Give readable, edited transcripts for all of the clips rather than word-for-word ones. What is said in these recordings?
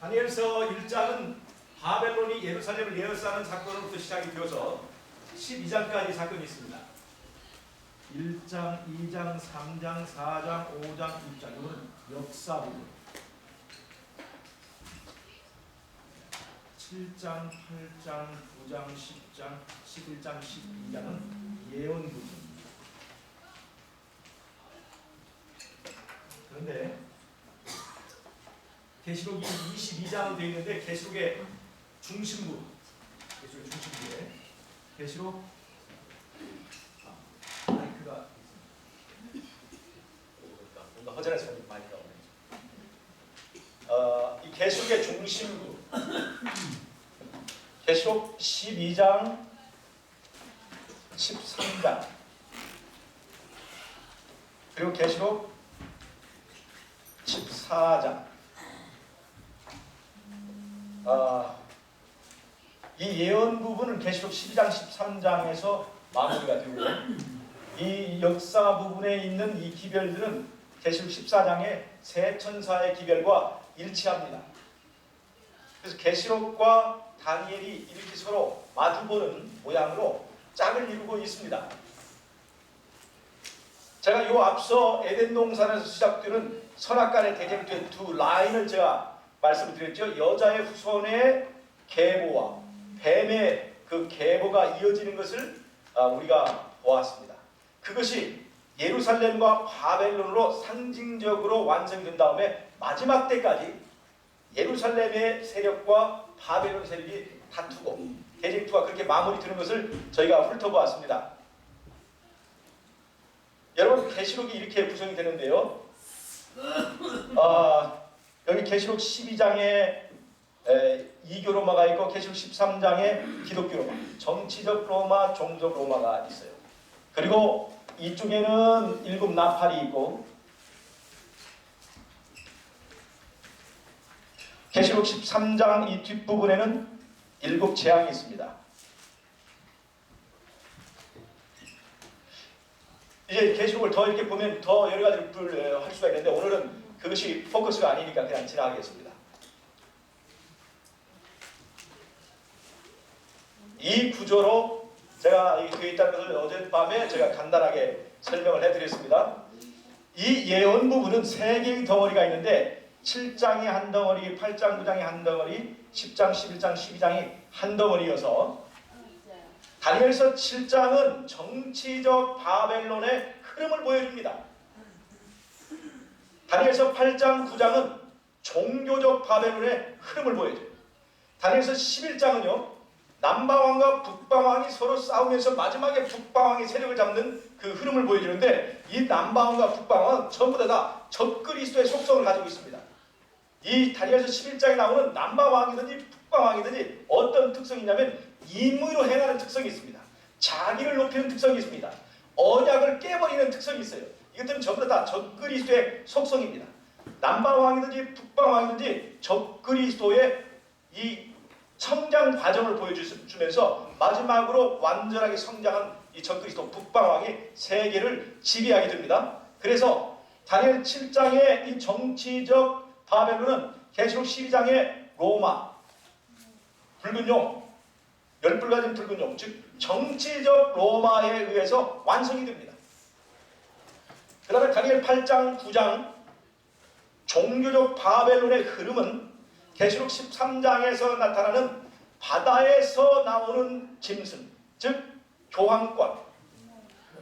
다니엘서 1장은 바벨론이 예루살렘을 에워싸는 사건으로부터 시작이 되어서 12장까지 사건이 있습니다. 1장, 2장, 3장, 4장, 5장, 6장. 이거는 역사 부분. 7장, 8장, 9장, 10장, 11장, 12장은 예언 부분입니다. 그런데 계시록이 22장으로 되어 있는데 계시록의 중심부에 계시록 마이크가 뭔가 허전한 소리 많이 나오네요. 이 계시록의 중심부 계시록 12장 13장 그리고 계시록 14장 이 예언 부분은 계시록 12장 13장에서 마무리가 되고요. 이 역사 부분에 있는 이 기별들은 계시록 14장의 세 천사의 기별과 일치합니다. 그래서 계시록과 다니엘이 이렇게 서로 마주보는 모양으로 짝을 이루고 있습니다. 제가 이 앞서 에덴 동산에서 시작되는 선악간의 대쟁투의 두 라인을 제가 말씀을 드렸죠. 여자의 후손의 계보와 뱀의 그 계보가 이어지는 것을 우리가 보았습니다. 그것이 예루살렘과 바벨론으로 상징적으로 완성된 다음에 마지막 때까지 예루살렘의 세력과 바벨론 세력이 다투고 대쟁투가 그렇게 마무리되는 것을 저희가 훑어보았습니다. 여러분 계시록이 이렇게 구성이 되는데요. 여기 계시록 12장에 이교 로마가 있고 계시록 13장에 기독교 로마, 정치적 로마, 종족 로마가 있어요. 그리고 이쪽에는 7 나팔이 있고 계시록 13장 이 뒷부분에는 7 재앙이 있습니다. 이제 계시록을 더 이렇게 보면 더 여러 가지를 할 수가 있는데 오늘은 그것이 포커스가 아니니까 그냥 지나가겠습니다. 이 구조로 제가 되어 있다는 것을 어젯밤에 제가 간단하게 설명을 해드렸습니다. 이 예언 부분은 3개의 덩어리가 있는데 7장이 한 덩어리, 8장, 9장이 한 덩어리, 10장, 11장, 12장이 한 덩어리여서 다니엘서 7장은 정치적 바벨론의 흐름을 보여줍니다. 다니엘서 8장, 9장은 종교적 바벨론의 흐름을 보여줘요. 다니엘서 11장은요. 남방왕과 북방왕이 서로 싸우면서 마지막에 북방왕이 세력을 잡는 그 흐름을 보여주는데 이 남방왕과 북방왕은 전부 다 적그리스도의 속성을 가지고 있습니다. 이 다니엘서 11장에 나오는 남방왕이든지 북방왕이든지 어떤 특성이 있냐면 임의로 행하는 특성이 있습니다. 자기를 높이는 특성이 있습니다. 언약을 깨버리는 특성이 있어요. 이것들은 전부 다 적그리스도의 속성입니다. 남방왕이든지 북방왕이든지 적그리스도의 이 성장 과정을 보여주면서 마지막으로 완전하게 성장한 이 적그리스도 북방왕이 세계를 지배하게 됩니다. 그래서 다니엘 7장의 이 정치적 바벨론은 계시록 12장의 로마, 붉은 용, 열불 가진 붉은 용, 즉 정치적 로마에 의해서 완성이 됩니다. 그 다음에 다니엘 8장, 9장 종교적 바벨론의 흐름은 계시록 13장에서 나타나는 바다에서 나오는 짐승, 즉 교황권,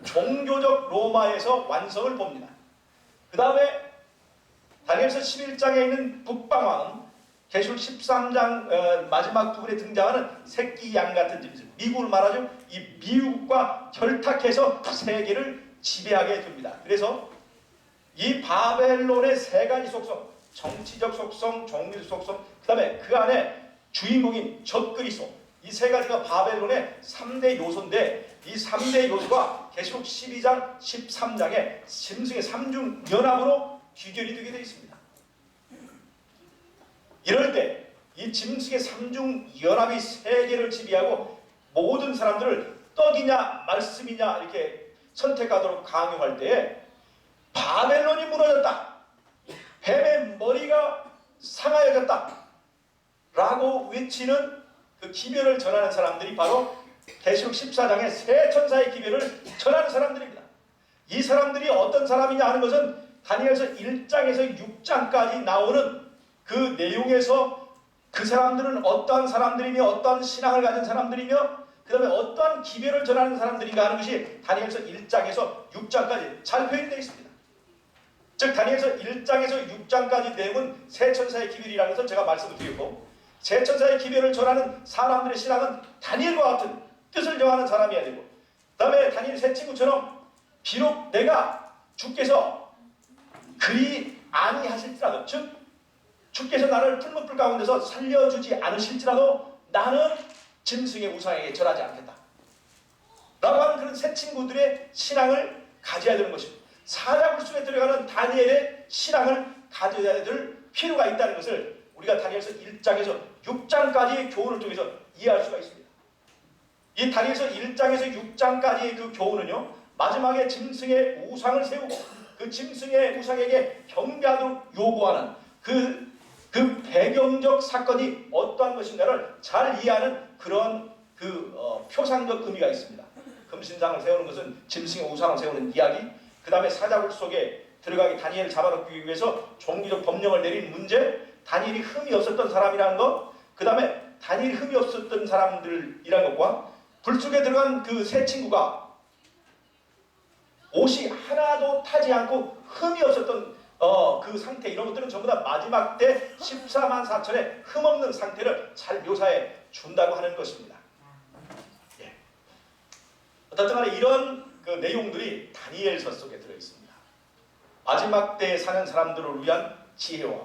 종교적 로마에서 완성을 봅니다. 그 다음에 다니엘서 11장에 있는 북방왕은 계시록 13장 마지막 부분에 등장하는 새끼 양 같은 짐승, 미국을 말하죠. 이 미국과 결탁해서 세계를 지배하게 됩니다. 그래서 이 바벨론의 3가지 속성, 정치적 속성, 종교적 속성, 그 다음에 그 안에 주인공인 적그리스도, 이 3가지가 바벨론의 3대 요소인데 이 3대 요소가 계시록 12장, 13장에 짐승의 3중 연합으로 귀결이 되게 되어 있습니다. 이럴 때 이 짐승의 3중 연합이 세계를 지배하고 모든 사람들을 떡이냐 말씀이냐 이렇게 선택하도록 강요할 때에 바벨론이 무너졌다, 뱀의 머리가 상하여졌다, 라고 외치는 그 기별을 전하는 사람들이 바로 계시록 14장의 세 천사의 기별을 전하는 사람들입니다. 이 사람들이 어떤 사람이냐 하는 것은 다니엘서 1장에서 6장까지 나오는 그 내용에서 그 사람들은 어떠한 사람들이며 어떠한 신앙을 가진 사람들이며 그 다음에 어떠한 기별을 전하는 사람들인가 하는 것이 다니엘서 1장에서 6장까지 잘 표현되어 있습니다. 즉 다니엘서 1장에서 6장까지 내용은 세 천사의 기별이라는 것을 제가 말씀을 드렸고, 세 천사의 기별을 전하는 사람들의 신앙은 다니엘과 같은 뜻을 정하는 사람이어야 되고, 그 다음에 다니엘 세 친구처럼 비록 내가 주께서 그리 아니하실지라도, 즉 주께서 나를 풀무불 가운데서 살려주지 않으실지라도 나는 짐승의 우상에게 절하지 않겠다 라고 하는 그런 세 친구들의 신앙을 가져야 되는 것입니다. 사자굴 속에 들어가는 다니엘의 신앙을 가져야 될 필요가 있다는 것을 우리가 다니엘서 1장에서 6장까지의 교훈을 통해서 이해할 수가 있습니다. 이 다니엘서 1장에서 6장까지의 그 교훈은요, 마지막에 짐승의 우상을 세우고 그 짐승의 우상에게 경배하도록 요구하는 그 배경적 사건이 어떠한 것인가를 잘 이해하는 그런 표상적 의미가 있습니다. 금신상을 세우는 것은 짐승의 우상을 세우는 이야기, 그 다음에 사자굴 속에 들어가게 다니엘을 잡아놓기 위해서 종교적 법령을 내린 문제, 다니엘이 흠이 없었던 사람이라는 것, 그 다음에 다니엘이 흠이 없었던 사람들이라는 것과 불 속에 들어간 그 세 친구가 옷이 하나도 타지 않고 흠이 없었던 그 상태, 이런 것들은 전부 다 마지막 때 14만 4천의 흠없는 상태를 잘 묘사해 준다고 하는 것입니다. 예. 어떻든 간에 이런 그 내용들이 다니엘서 속에 들어있습니다. 마지막 때에 사는 사람들을 위한 지혜와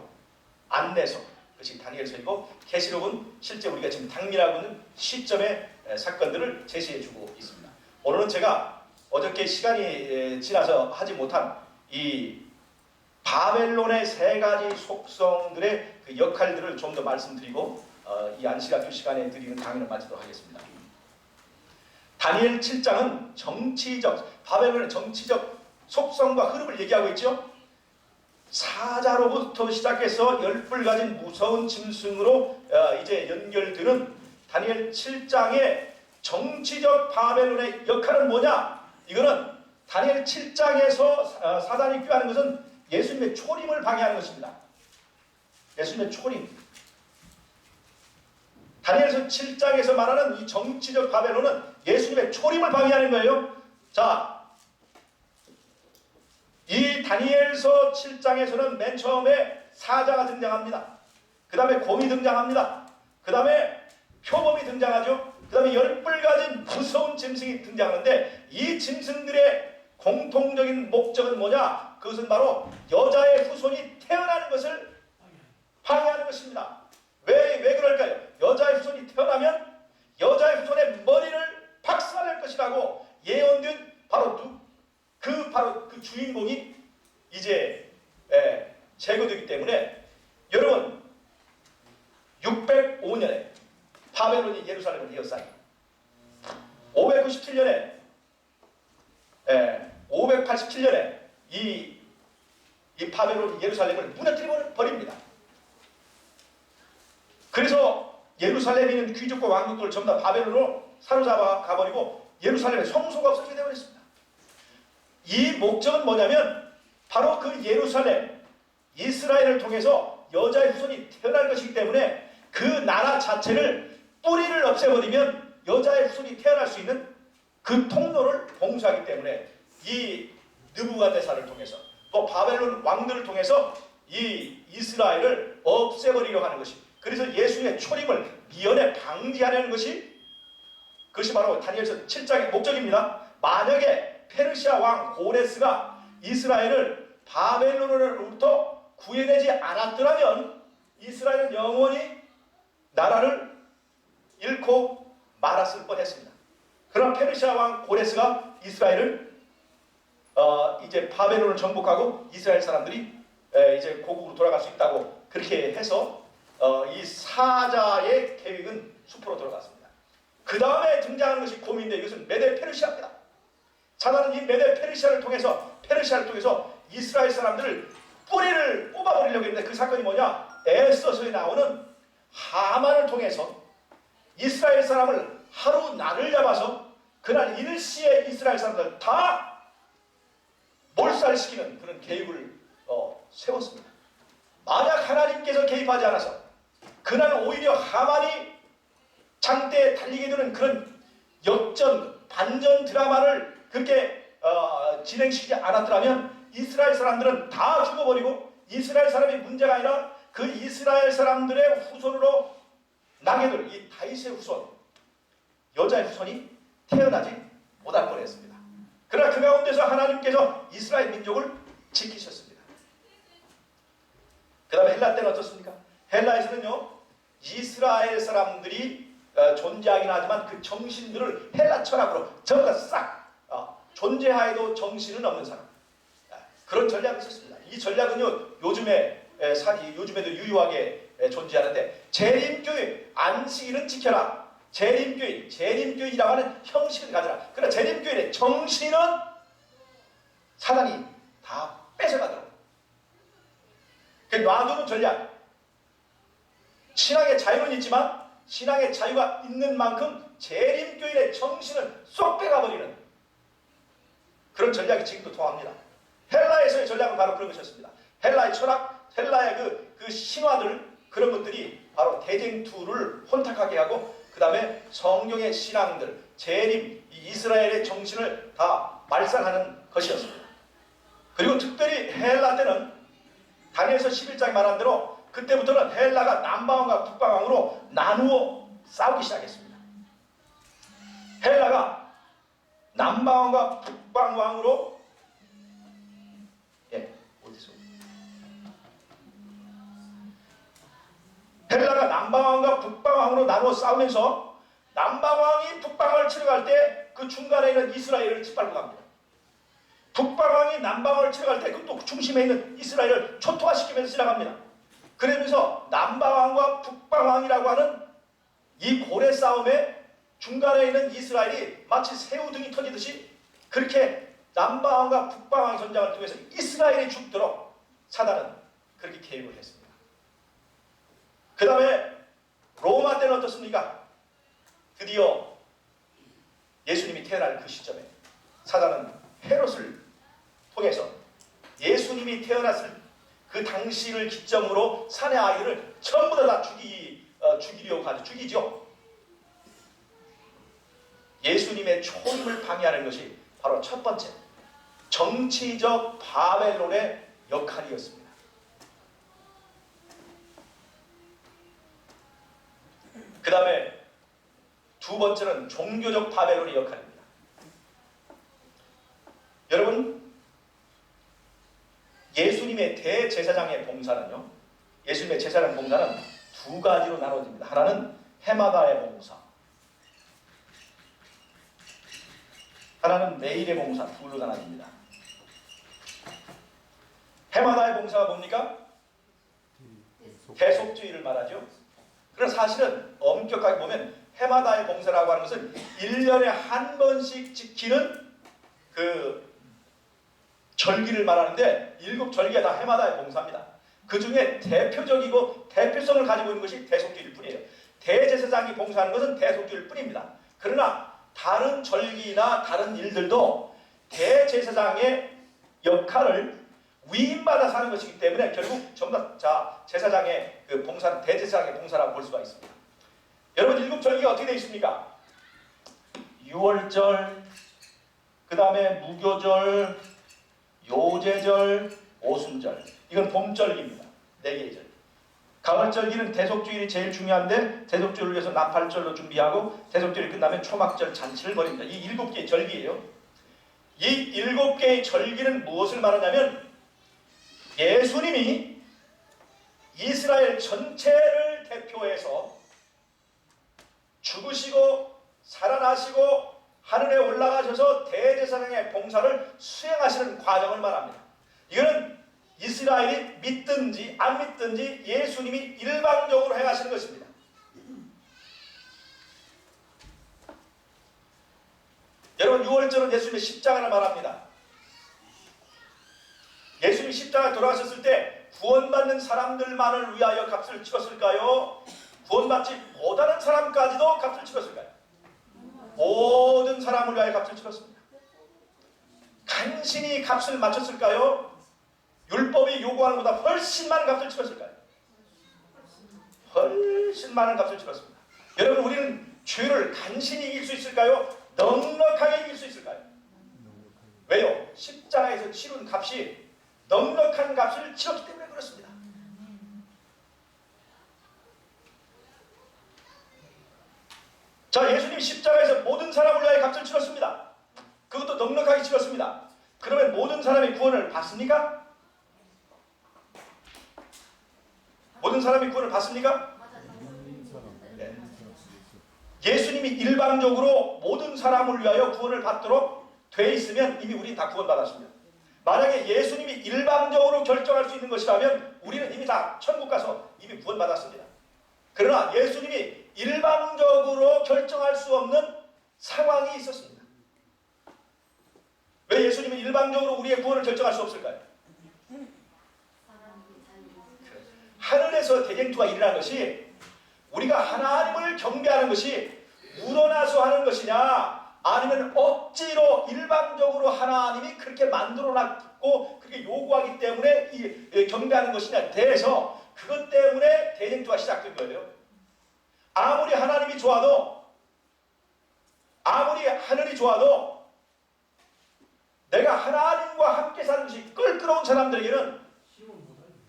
안내서, 그것이 다니엘서이고, 계시록은 실제 우리가 지금 당면하고 있는 시점의 사건들을 제시해주고 있습니다. 오늘은 제가 어저께 시간이 지나서 하지 못한 이 바벨론의 세 가지 속성들의 그 역할들을 좀 더 말씀드리고 이 안식학교 시간에 드리는 강의를 마치도록 하겠습니다. 다니엘 7장은 바벨론의 정치적 속성과 흐름을 얘기하고 있죠. 사자로부터 시작해서 10뿔 가진 무서운 짐승으로 이제 연결되는 다니엘 7장의 정치적 바벨론의 역할은 뭐냐? 이거는 다니엘 7장에서 사단이 꾀하는 것은 예수님의 초림을 방해하는 것입니다. 예수님의 초림. 다니엘서 7장에서 말하는 이 정치적 바벨론은 예수님의 초림을 방해하는 거예요. 자, 이 다니엘서 7장에서는 맨 처음에 사자가 등장합니다. 그 다음에 곰이 등장합니다. 그 다음에 표범이 등장하죠. 그 다음에 10뿔 가진 무서운 짐승이 등장하는데, 이 짐승들의 공통적인 목적은 뭐냐? 그것은 바로 여자의 후손이 태어나는 것을 방해하는 것입니다. 왜 그럴까요? 여자의 후손이 태어나면 여자의 후손의 머리를 박살낼 것이라고 예언된 바로 그 주인공이 이제 제거되기 때문에, 여러분 605년에 바벨론이 예루살렘을 에워싸니 587년에 이 바벨론이 예루살렘을 무너뜨려 버립니다. 그래서 예루살렘에 있는 귀족과 왕족들을 전부 다 바벨론으로 사로잡아 가버리고 예루살렘에 성소가 없어지게 되어버렸습니다. 이 목적은 뭐냐면 바로 그 예루살렘, 이스라엘을 통해서 여자의 후손이 태어날 것이기 때문에 그 나라 자체를 뿌리를 없애버리면 여자의 후손이 태어날 수 있는 그 통로를 봉쇄하기 때문에 이 느부갓네살을 통해서 또 바벨론 왕들을 통해서 이 이스라엘을 없애버리려고 하는 것이, 그래서 예수의 초림을 미연에 방지하려는 것이, 그것이 바로 다니엘서 7장의 목적입니다. 만약에 페르시아 왕 고레스가 이스라엘을 바벨론으로부터 구해내지 않았더라면 이스라엘은 영원히 나라를 잃고 말았을 뻔했습니다. 그러나 페르시아 왕 고레스가 이스라엘을 이제 바벨론을 정복하고 이스라엘 사람들이 이제 고국으로 돌아갈 수 있다고 그렇게 해서 이 사자의 계획은 숲으로 들어갔습니다. 그 다음에 등장하는 것이 곰인데, 이것은 메데 페르시아입니다. 사단은 이 메데 페르시아를 통해서 이스라엘 사람들을 뿌리를 뽑아버리려고 했는데, 그 사건이 뭐냐? 에스더서에 나오는 하만을 통해서 이스라엘 사람을 하루 날을 잡아서 그날 일시에 이스라엘 사람들 다 몰살시키는 그런 계획을 세웠습니다. 만약 하나님께서 개입하지 않아서 그날 오히려 하만이 장대에 달리게 되는 그런 역전, 반전 드라마를 그렇게 진행시키지 않았더라면 이스라엘 사람들은 다 죽어버리고 이스라엘 사람이 문제가 아니라 그 이스라엘 사람들의 후손으로 나게 될 이 다윗의 후손, 여자의 후손이 태어나지 못할 뻔했습니다. 그러나 그 가운데서 하나님께서 이스라엘 민족을 지키셨습니다. 그 다음에 헬라 때는 어떻습니까? 헬라에서는요, 이스라엘 사람들이 존재하긴 하지만 그 정신들을 헬라 철학으로 전부 다 싹 존재하에도 정신은 없는 사람, 그런 전략을 썼습니다. 이 전략은요, 요즘에도 유효하게 존재하는데, 재림교회, 안식일은 지켜라. 재림교회라고 하는 형식을 가져라. 그러나 재림교회의 정신은 사단이 다 뺏어가도록 놔두는 전략. 신앙의 자유는 있지만 신앙의 자유가 있는 만큼 재림교회의 정신을 쏙 빼가버리는 그런 전략이 지금도 통합니다. 헬라에서의 전략은 바로 그런 것이었습니다. 헬라의 철학, 헬라의 그 신화들, 그런 것들이 바로 대쟁투를 혼탁하게 하고 그 다음에 성경의 신앙들, 재림, 이스라엘의 정신을 다 말살하는 것이었습니다. 그리고 특별히 헬라 때는 다니엘서 11장에 말한 대로 그때부터는 헬라가 남방왕과 북방왕으로 나누어 싸우기 시작했습니다. 헬라가 남방왕과 북방왕으로 헬라가 남방왕과 북방왕으로 나누어 싸우면서 남방왕이 북방왕을 치러 갈 때 그 중간에 있는 이스라엘을 짓밟고 갑니다. 북방왕이 남방왕을 치러 갈 때 그 또 중심에 있는 이스라엘을 초토화시키면서 지나갑니다. 그러면서 남방왕과 북방왕이라고 하는 이 고래 싸움에 중간에 있는 이스라엘이 마치 새우등이 터지듯이 그렇게 남방왕과 북방왕의 전쟁을 통해서 이스라엘이 죽도록 사단은 그렇게 개입을 했습니다. 그 다음에 로마 때는 어떻습니까? 드디어 예수님이 태어날 그 시점에 사단은 헤롯을 통해서 예수님이 태어났을 그 당시를 기점으로 산의 아이들을 전부 다 죽이려고 하죠. 죽이죠. 예수님의 초임을 방해하는 것이 바로 첫 번째 정치적 바벨론의 역할이었습니다. 그 다음에 두 번째는 종교적 바벨론의 역할입니다. 여러분, 예수님의 대제사장의 봉사는요, 예수님의 제사장 봉사는 두 가지로 나눠집니다. 하나는 해마다의 봉사, 하나는 매일의 봉사, 둘로 나눠집니다. 해마다의 봉사가 뭡니까? 대속주의를 말하죠. 그래서 사실은 엄격하게 보면 해마다의 봉사라고 하는 것은 1년에 한 번씩 지키는 그 절기를 말하는데 7절기가 다 해마다의 봉사입니다. 그 중에 대표적이고 대표성을 가지고 있는 것이 대속주일 뿐이에요. 대제사장이 봉사하는 것은 대속주일 뿐입니다. 그러나 다른 절기나 다른 일들도 대제사장의 역할을 위임받아서 하는 것이기 때문에 결국 전부 다 제사장의 그 봉사, 대제사장의 봉사라고 볼 수가 있습니다. 여러분, 7절기가 어떻게 되어 있습니까? 유월절, 그 다음에 무교절, 요제절, 오순절. 이건 봄절기입니다. 4개의 절. 가을절기는 대속주일이 제일 중요한데 대속주일을 위해서 나팔절로 준비하고 대속주일이 끝나면 초막절 잔치를 벌입니다. 이 7개의 절기예요. 이 7개의 절기는 무엇을 말하냐면 예수님이 이스라엘 전체를 대표해서 죽으시고 살아나시고 하늘에 올라가셔서 대제사장의 봉사를 수행하시는 과정을 말합니다. 이거는 이스라엘이 믿든지 안 믿든지 예수님이 일방적으로 행하시는 것입니다. 여러분, 6월절은 예수님의 십자가를 말합니다. 예수님이 십자가에 돌아가셨을 때 구원받는 사람들만을 위하여 값을 치렀을까요? 구원받지 못하는 사람까지도 값을 치렀을까요? 모든 사람을 위하여 값을 치렀습니다. 간신히 값을 맞췄을까요? 율법이 요구하는 것보다 훨씬 많은 값을 치렀을까요? 훨씬 많은 값을 치렀습니다. 여러분, 우리는 죄를 간신히 이길 수 있을까요? 넉넉하게 이길 수 있을까요? 왜요? 십자가에서 치른 값이 넉넉한 값을 치렀기 때문에 그렇습니다. 자, 예수님 십자가에서 모든 사람을 위하여 값을 치렀습니다. 그것도 넉넉하게 치렀습니다. 그러면 모든 사람이 구원을 받습니까? 모든 사람이 구원을 받습니까? 네. 예수님이 일방적으로 모든 사람을 위하여 구원을 받도록 돼 있으면 이미 우리는 다 구원받았습니다. 만약에 예수님이 일방적으로 결정할 수 있는 것이라면 우리는 이미 다 천국 가서 이미 구원받았습니다. 그러나 예수님이 일방적으로 결정할 수 없는 상황이 있었습니다. 왜 예수님은 일방적으로 우리의 구원을 결정할 수 없을까요? 하늘에서 대쟁투가 일어난 것이 우리가 하나님을 경배하는 것이 우러나서 하는 것이냐, 아니면 억지로 일방적으로 하나님이 그렇게 만들어놨고 그렇게 요구하기 때문에 경배하는 것이냐에 대해서 그것 때문에 대쟁투가 시작된 거예요. 아무리 하나님이 좋아도, 아무리 하늘이 좋아도 내가 하나님과 함께 사는 것이 껄끄러운 사람들에게는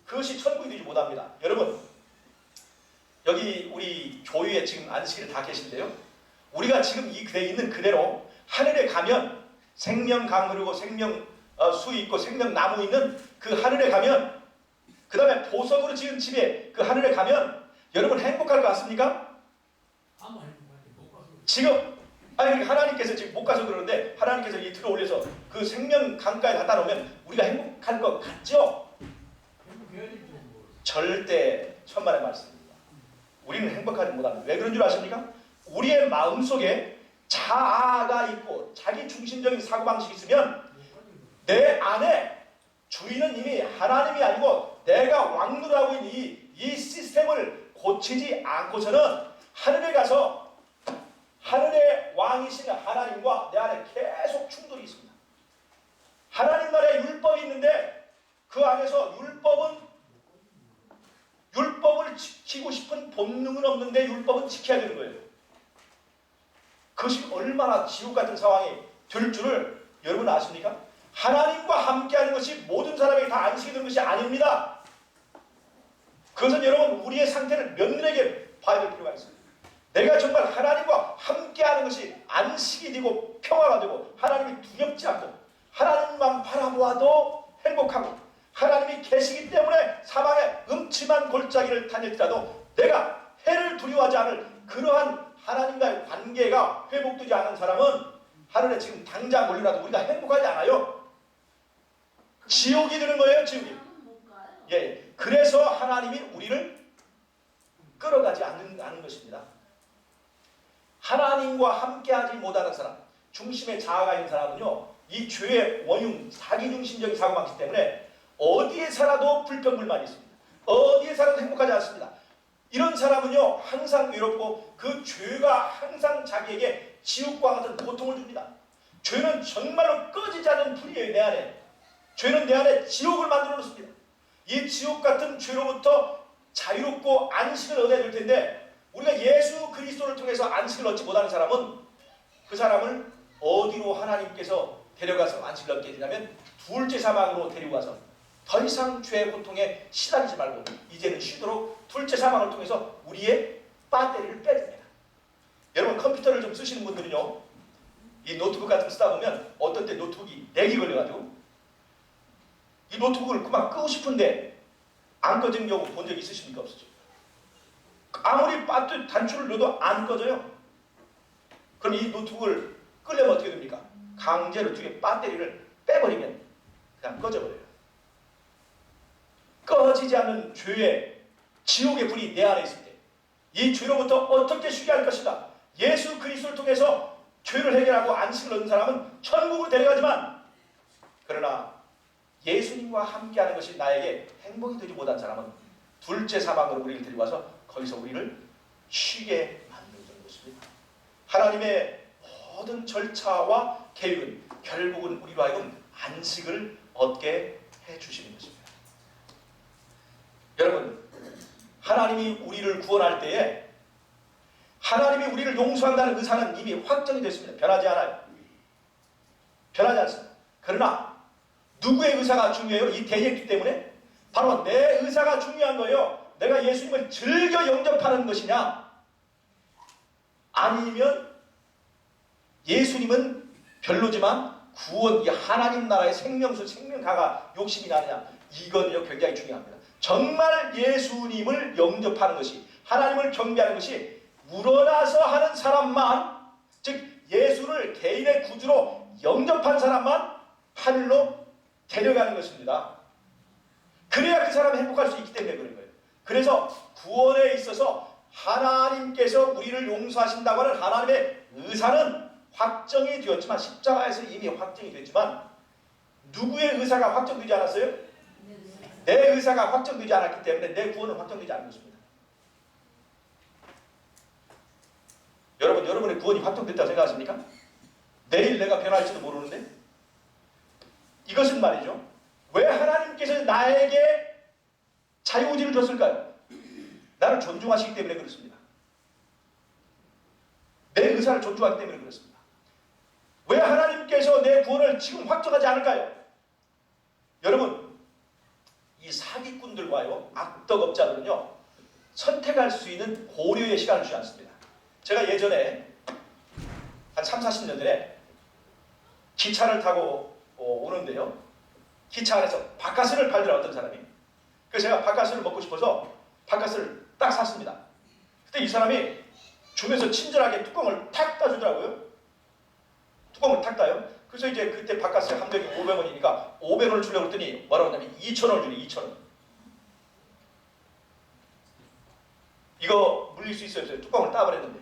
그것이 천국이 되지 못합니다. 여러분, 여기 우리 교회에 지금 안식일에 다 계신데요, 우리가 지금 이 그대에 있는 그대로 하늘에 가면 생명강 흐르고 생명수 있고 생명나무 있는 그 하늘에 가면, 그 다음에 보석으로 지은 집에 그 하늘에 가면 여러분 행복할 것 같습니까? 지금 아니 하나님께서 지금 못 가서 그러는데 하나님께서 이 들어 올려서 그 생명강가에 갖다 놓으면 우리가 행복할 것 같죠? 절대 천만의 말씀입니다. 우리는 행복하지 못합니다. 왜 그런 줄 아십니까? 우리의 마음속에 자아가 있고 자기 중심적인 사고방식이 있으면 내 안에 주인은 이미 하나님이 아니고 내가 왕노릇하고 있는 이 시스템을 고치지 않고서는 하늘에 가서 하늘의 왕이신 하나님과 내 안에 계속 충돌이 있습니다. 하나님 나라에 율법이 있는데 그 안에서 율법을 지키고 싶은 본능은 없는데 율법은 지켜야 되는 거예요. 그것이 얼마나 지옥 같은 상황이 될 줄을 여러분 아십니까? 하나님과 함께하는 것이 모든 사람에게 다 안식이 되는 것이 아닙니다. 그것은 여러분 우리의 상태를 면밀하게 봐야 될 필요가 있습니다. 내가 정말 하나님과 함께하는 것이 안식이 되고 평화가 되고 하나님이 두렵지 않고 하나님만 바라보아도 행복하고 하나님이 계시기 때문에 사방에 음침한 골짜기를 다닐지라도 내가 해를 두려워하지 않을 그러한 하나님과의 관계가 회복되지 않은 사람은 하늘에 지금 당장 올려놔도 우리가 행복하지 않아요. 지옥이 되는 거예요. 지옥이. 예, 그래서 하나님이 우리를 끌어가지 않는 것입니다. 하나님과 함께하지 못하는 사람, 중심에 자아가 있는 사람은요, 이 죄의 원흉, 자기중심적인 사고방식 때문에 어디에 살아도 불평불만이 있습니다. 어디에 살아도 행복하지 않습니다. 이런 사람은요 항상 외롭고 그 죄가 항상 자기에게 지옥과 같은 고통을 줍니다. 죄는 정말로 꺼지지 않는 불이에요. 내 안에 죄는 내 안에 지옥을 만들어 놓습니다. 이 지옥 같은 죄로부터 자유롭고 안식을 얻어야 될 텐데 우리가 예수 그리스도를 통해서 안식을 얻지 못하는 사람은 그 사람을 어디로 하나님께서 데려가서 안식을 얻게 되냐면 둘째 사망으로 데리고 가서 더 이상 죄의 고통에 시달리지 말고 이제는 쉬도록 둘째 사망을 통해서 우리의 배터리를 빼줍니다. 여러분 컴퓨터를 좀 쓰시는 분들은요, 이 노트북 같은 거 쓰다 보면 어떤 때 노트북이 렉이 걸려가지고 이 노트북을 그만 끄고 싶은데 안 꺼지는 경우 본 적 있으십니까? 없으죠? 아무리 배터리 단추를 넣어도 안 꺼져요. 그럼 이 노트북을 끄려면 어떻게 됩니까? 강제로 뒤에 배터리를 빼버리면 그냥 꺼져버려요. 꺼지지 않는 죄의 지옥의 불이 내 안에 있을 때 이 죄로부터 어떻게 쉬게 할 것이다. 예수 그리스도를 통해서 죄를 해결하고 안식을 얻는 사람은 천국으로 데려가지만 그러나 예수님과 함께하는 것이 나에게 행복이 되지 못한 사람은 둘째 사방으로 우리를 데리고 와서 거기서 우리를 쉬게 만들는 것입니다. 하나님의 모든 절차와 계획은 결국은 우리로 하여금 안식을 얻게 해주시는 것입니다. 여러분, 하나님이 우리를 구원할 때에 하나님이 우리를 용서한다는 의사는 이미 확정이 됐습니다. 변하지 않아요. 변하지 않습니다. 그러나 누구의 의사가 중요해요? 이 대행기 때문에? 바로 내 의사가 중요한 거예요. 내가 예수님을 즐겨 영접하는 것이냐, 아니면 예수님은 별로지만 구원, 이 하나님 나라의 생명수, 생명가가 욕심이 나느냐, 이거는요 굉장히 중요합니다. 정말 예수님을 영접하는 것이, 하나님을 경배하는 것이 우러나서 하는 사람만, 즉 예수를 개인의 구주로 영접한 사람만 하늘로 데려가는 것입니다. 그래야 그 사람이 행복할 수 있기 때문에 그런 거예요. 그래서 구원에 있어서 하나님께서 우리를 용서하신다고 하는 하나님의 의사는 확정이 되었지만, 십자가에서 이미 확정이 됐지만, 누구의 의사가 확정되지 않았어요? 내 의사가 확정되지 않았기 때문에 내 구원은 확정되지 않은 것입니다. 여러분, 여러분의 구원이 확정됐다고 생각하십니까? 내일 내가 변할지도 모르는데? 이것은 말이죠, 왜 하나님께서 나에게 자유의지를 줬을까요? 나를 존중하시기 때문에 그렇습니다. 내 의사를 존중하기 때문에 그렇습니다. 왜 하나님께서 내 구원을 지금 확정하지 않을까요? 여러분, 이 사기꾼들과요, 악덕업자들은요, 선택할 수 있는 고려의 시간을 주지 않습니다. 제가 예전에 한 3, 40년 전에 기차를 타고 오는데요, 기차 안에서 바카스를 팔더라, 어떤 사람이. 그래서 제가 바카스를 먹고 싶어서 바카스를 딱 샀습니다. 그때 이 사람이 주면서 친절하게 뚜껑을 탁 따주더라고요. 뚜껑을 탁 따요. 그래서 이제 그때 바카스 한 병이 500원이니까 500원을 주려고 했더니 뭐라고 하냐면 2,000원을 주니, 2,000원. 이거 물릴 수 있어요, 없어요? 뚜껑을 따버렸는데.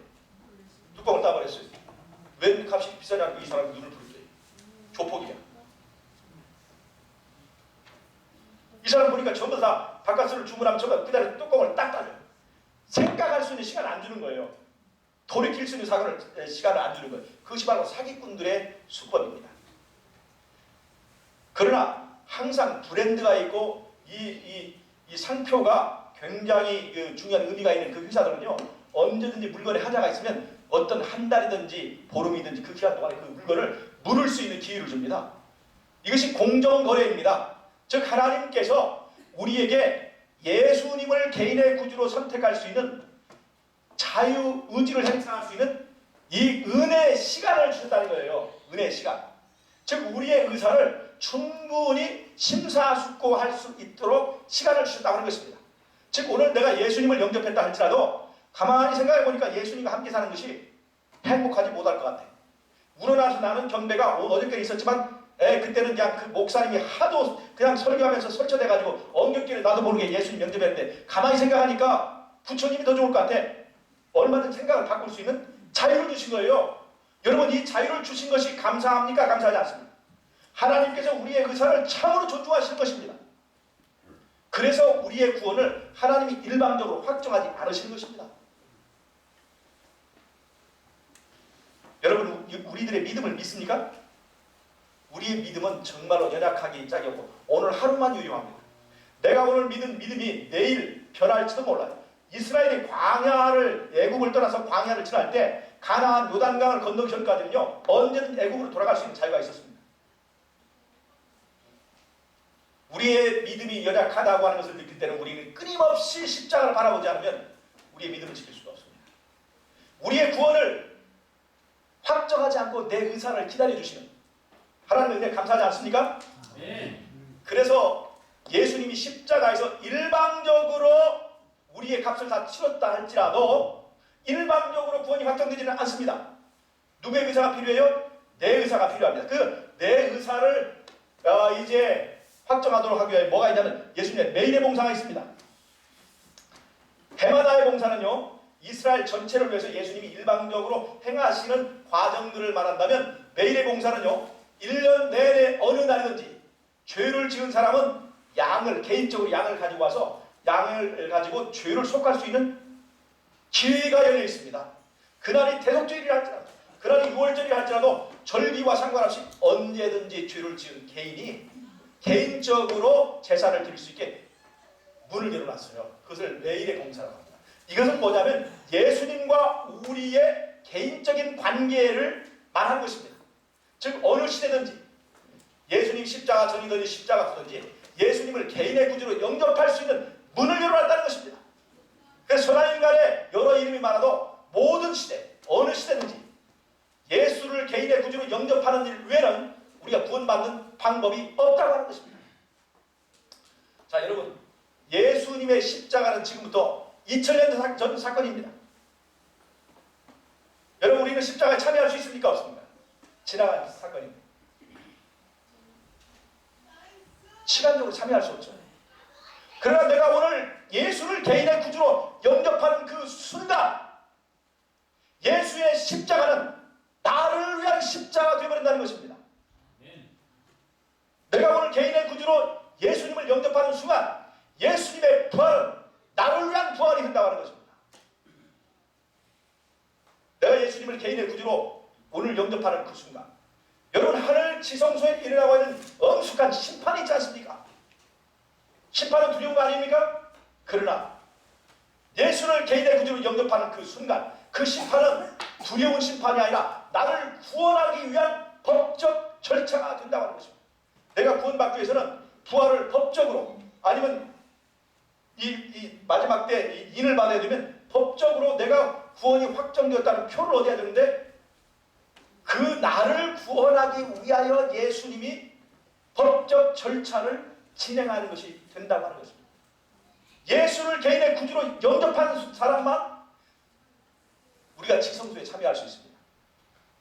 뚜껑을 따버렸어요. 왜 값이 비싸냐고 이 사람이 눈을 부릅어요. 조폭이야. 이 사람 보니까 전부 다 바카스를 주문하면 전부 다 그대로 뚜껑을 딱 따줘요. 생각할 수 있는 시간을 안 주는 거예요. 돌이킬 수 있는 시간을 안 주는 거예요. 그것이 바로 사기꾼들의 수법입니다. 그러나 항상 브랜드가 있고 이 상표가 굉장히 중요한 의미가 있는 그 회사들은요, 언제든지 물건에 하자가 있으면 어떤 한 달이든지 보름이든지 그 기간 동안에 그 물건을 물을 수 있는 기회를 줍니다. 이것이 공정거래입니다. 즉 하나님께서 우리에게 예수님을 개인의 구주로 선택할 수 있는 자유의지를 행사할 수 있는 이 은혜의 시간을 주셨다는 거예요. 은혜의 시간. 즉 우리의 의사를 충분히 심사숙고할 수 있도록 시간을 주셨다고 하는 것입니다. 즉 오늘 내가 예수님을 영접했다 할지라도 가만히 생각해 보니까 예수님과 함께 사는 것이 행복하지 못할 것 같아. 우러나서 나는 경배가 어저께 있었지만 그때는 그냥 그 목사님이 하도 그냥 설교하면서 설쳐대가지고 엉겹기를 나도 모르게 예수님 영접했는데, 가만히 생각하니까 부처님이 더 좋을 것 같아. 얼마든지 생각을 바꿀 수 있는 자유를 주신 거예요. 여러분, 이 자유를 주신 것이 감사합니까? 감사하지 않습니까? 하나님께서 우리의 의사를 참으로 존중하시는 것입니다. 그래서 우리의 구원을 하나님이 일방적으로 확정하지 않으시는 것입니다. 여러분, 우리들의 믿음을 믿습니까? 우리의 믿음은 정말로 연약하기 짝이 없고 오늘 하루만 유용합니다. 내가 오늘 믿은 믿음이 내일 변할지도 몰라요. 이스라엘이 애국을 떠나서 광야를 지날 때 가나안 요단강을 건너기 전까지는요, 언제든 애국으로 돌아갈 수 있는 자유가 있었습니다. 우리의 믿음이 연약하다고 하는 것을 느낄 때는 우리는 끊임없이 십자가를 바라보지 않으면 우리의 믿음을 지킬 수가 없습니다. 우리의 구원을 확정하지 않고 내 의사를 기다려주시는 하나님의 은혜 감사하지 않습니까? 네. 그래서 예수님이 십자가에서 일방적으로 우리의 값을 다 치렀다 할지라도 일방적으로 구원이 확정되지는 않습니다. 누구의 의사가 필요해요? 내 의사가 필요합니다. 그 내 의사를 이제 확정하도록 하기 위해 뭐가 있냐면 예수님의 매일의 봉사가 있습니다. 해마다의 봉사는요, 이스라엘 전체를 위해서 예수님이 일방적으로 행하시는 과정들을 말한다면, 매일의 봉사는요, 1년 내내 어느 날이든지 죄를 지은 사람은 개인적으로 양을 가지고 와서 양을 가지고 죄를 속할 수 있는 기회가 열려 있습니다. 그날이 대속주일이라 할지라도, 그날이 6월절이라 할지라도 절기와 상관없이 언제든지 죄를 지은 개인이 개인적으로 제사를 드릴 수 있게 문을 열어놨어요. 그것을 매일의 봉사라고 합니다. 이것은 뭐냐면 예수님과 우리의 개인적인 관계를 말하는 것입니다. 즉 어느 시대든지 예수님 십자가 전이든지 십자가 후든지 예수님을 개인의 구주로 영접할 수 있는 문을 열어놨다는 것입니다. 그래서 선하인간의 여러 이름이 많아도 모든 시대, 어느 시대든지 예수를 개인의 구주로 영접하는 일 외에는 우리가 구원받는 방법이 없다고 하는 것입니다. 자, 여러분, 예수님의 십자가는 지금부터 2000년 전 사건입니다. 여러분, 우리는 십자가에 참여할 수 있습니까? 없습니까? 지나간 사건입니다. 시간적으로 참여할 수 없죠. 그러나 내가 오늘 예수를 개인의 구주로 영접하는 그 순간 예수의 십자가는 나를 위한 십자가가 되어버린다는 것입니다. 내가 오늘 개인의 구주로 예수님을 영접하는 순간 예수님의 부활은 나를 위한 부활이 된다고 하는 것입니다. 내가 예수님을 개인의 구주로 오늘 영접하는 그 순간 여러분, 하늘 지성소에 일어나고 있는 엄숙한 심판이 있지 않습니까? 심판은 두려운 거 아닙니까? 그러나 예수를 개인의 구주로 영접하는 그 순간 그 심판은 두려운 심판이 아니라 나를 구원하기 위한 법적 절차가 된다고 하는 것입니다. 내가 구원받기 위해서는 부활을 법적으로 아니면 이 마지막 때 이 인을 받아야 되면 법적으로 내가 구원이 확정되었다는 표를 얻어야 되는데 그 나를 구원하기 위하여 예수님이 법적 절차를 진행하는 것이 된다고 하는 것입니다. 예수를 개인의 구주로 영접하는 사람만 우리가 지성소에 참여할 수 있습니다.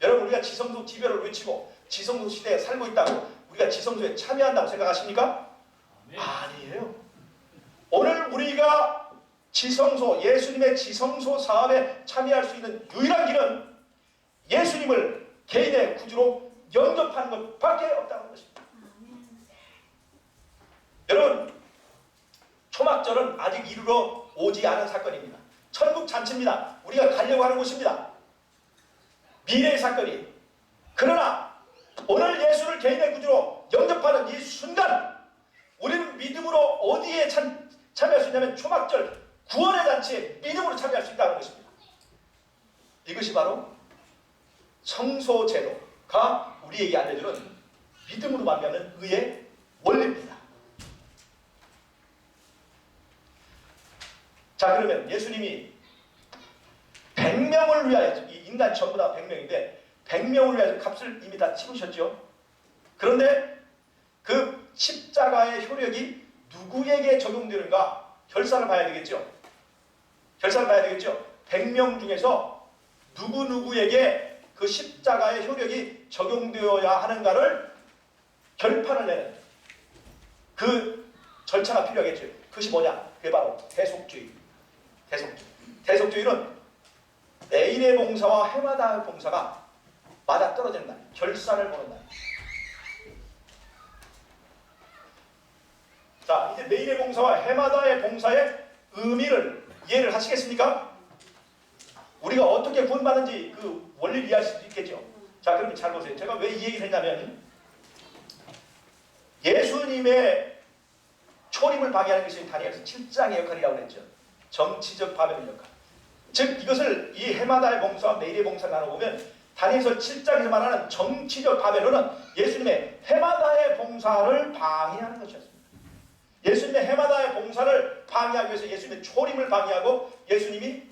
여러분, 우리가 지성소 지배를 외치고 지성소 시대에 살고 있다고 우리가 지성소에 참여한다고 생각하십니까? 아니에요. 오늘 우리가 지성소, 예수님의 지성소 사업에 참여할 수 있는 유일한 길은 예수님을 개인의 구주로 영접하는 것밖에 없다는 것입니다. 여러분, 초막절은 아직 이르러 오지 않은 사건입니다. 천국 잔치입니다. 우리가 가려고 하는 곳입니다. 미래의 사건이. 그러나 오늘 예수를 개인의 구주로 영접하는 이 순간 우리는 믿음으로 어디에 참여할 수 있냐면 초막절 구원의 잔치에 믿음으로 참여할 수 있다는 것입니다. 이것이 바로 성소제도가 우리에게 알려주는 믿음으로 말미암는 의의 원리입니다. 자, 그러면 예수님이 100명을 위하여, 이 인간 전부 다 100명인데 100명을 위하여 값을 이미 다 치르셨죠. 그런데 그 십자가의 효력이 누구에게 적용되는가 결산을 봐야 되겠죠. 결산을 봐야 되겠죠. 100명 중에서 누구에게 그 십자가의 효력이 적용되어야 하는가를 결판을 내는 그 절차가 필요하겠죠. 그것이 뭐냐? 그게 바로 대속주의입니다. 대속주의는 매일의 봉사와 해마다의 봉사가 맞아떨어진다. 결산을 보는다. 자, 이제 매일의 봉사와 해마다의 봉사의 의미를 이해를 하시겠습니까? 우리가 어떻게 구원받는지 그 원리를 이해할 수 있겠죠. 자, 그럼 잘 보세요. 제가 왜 이 얘기를 했냐면 예수님의 초림을 방해하는 것이 다니엘서 7장의 역할이라고 했죠. 정치적 바벨론 역할. 즉 이것을 이 해마다의 봉사와 매일의 봉사를 나눠보면 다니엘서 7장에서 말하는 정치적 바벨론은 예수님의 해마다의 봉사를 방해하는 것이었습니다. 예수님의 해마다의 봉사를 방해하기 위해서 예수님의 초림을 방해하고 예수님이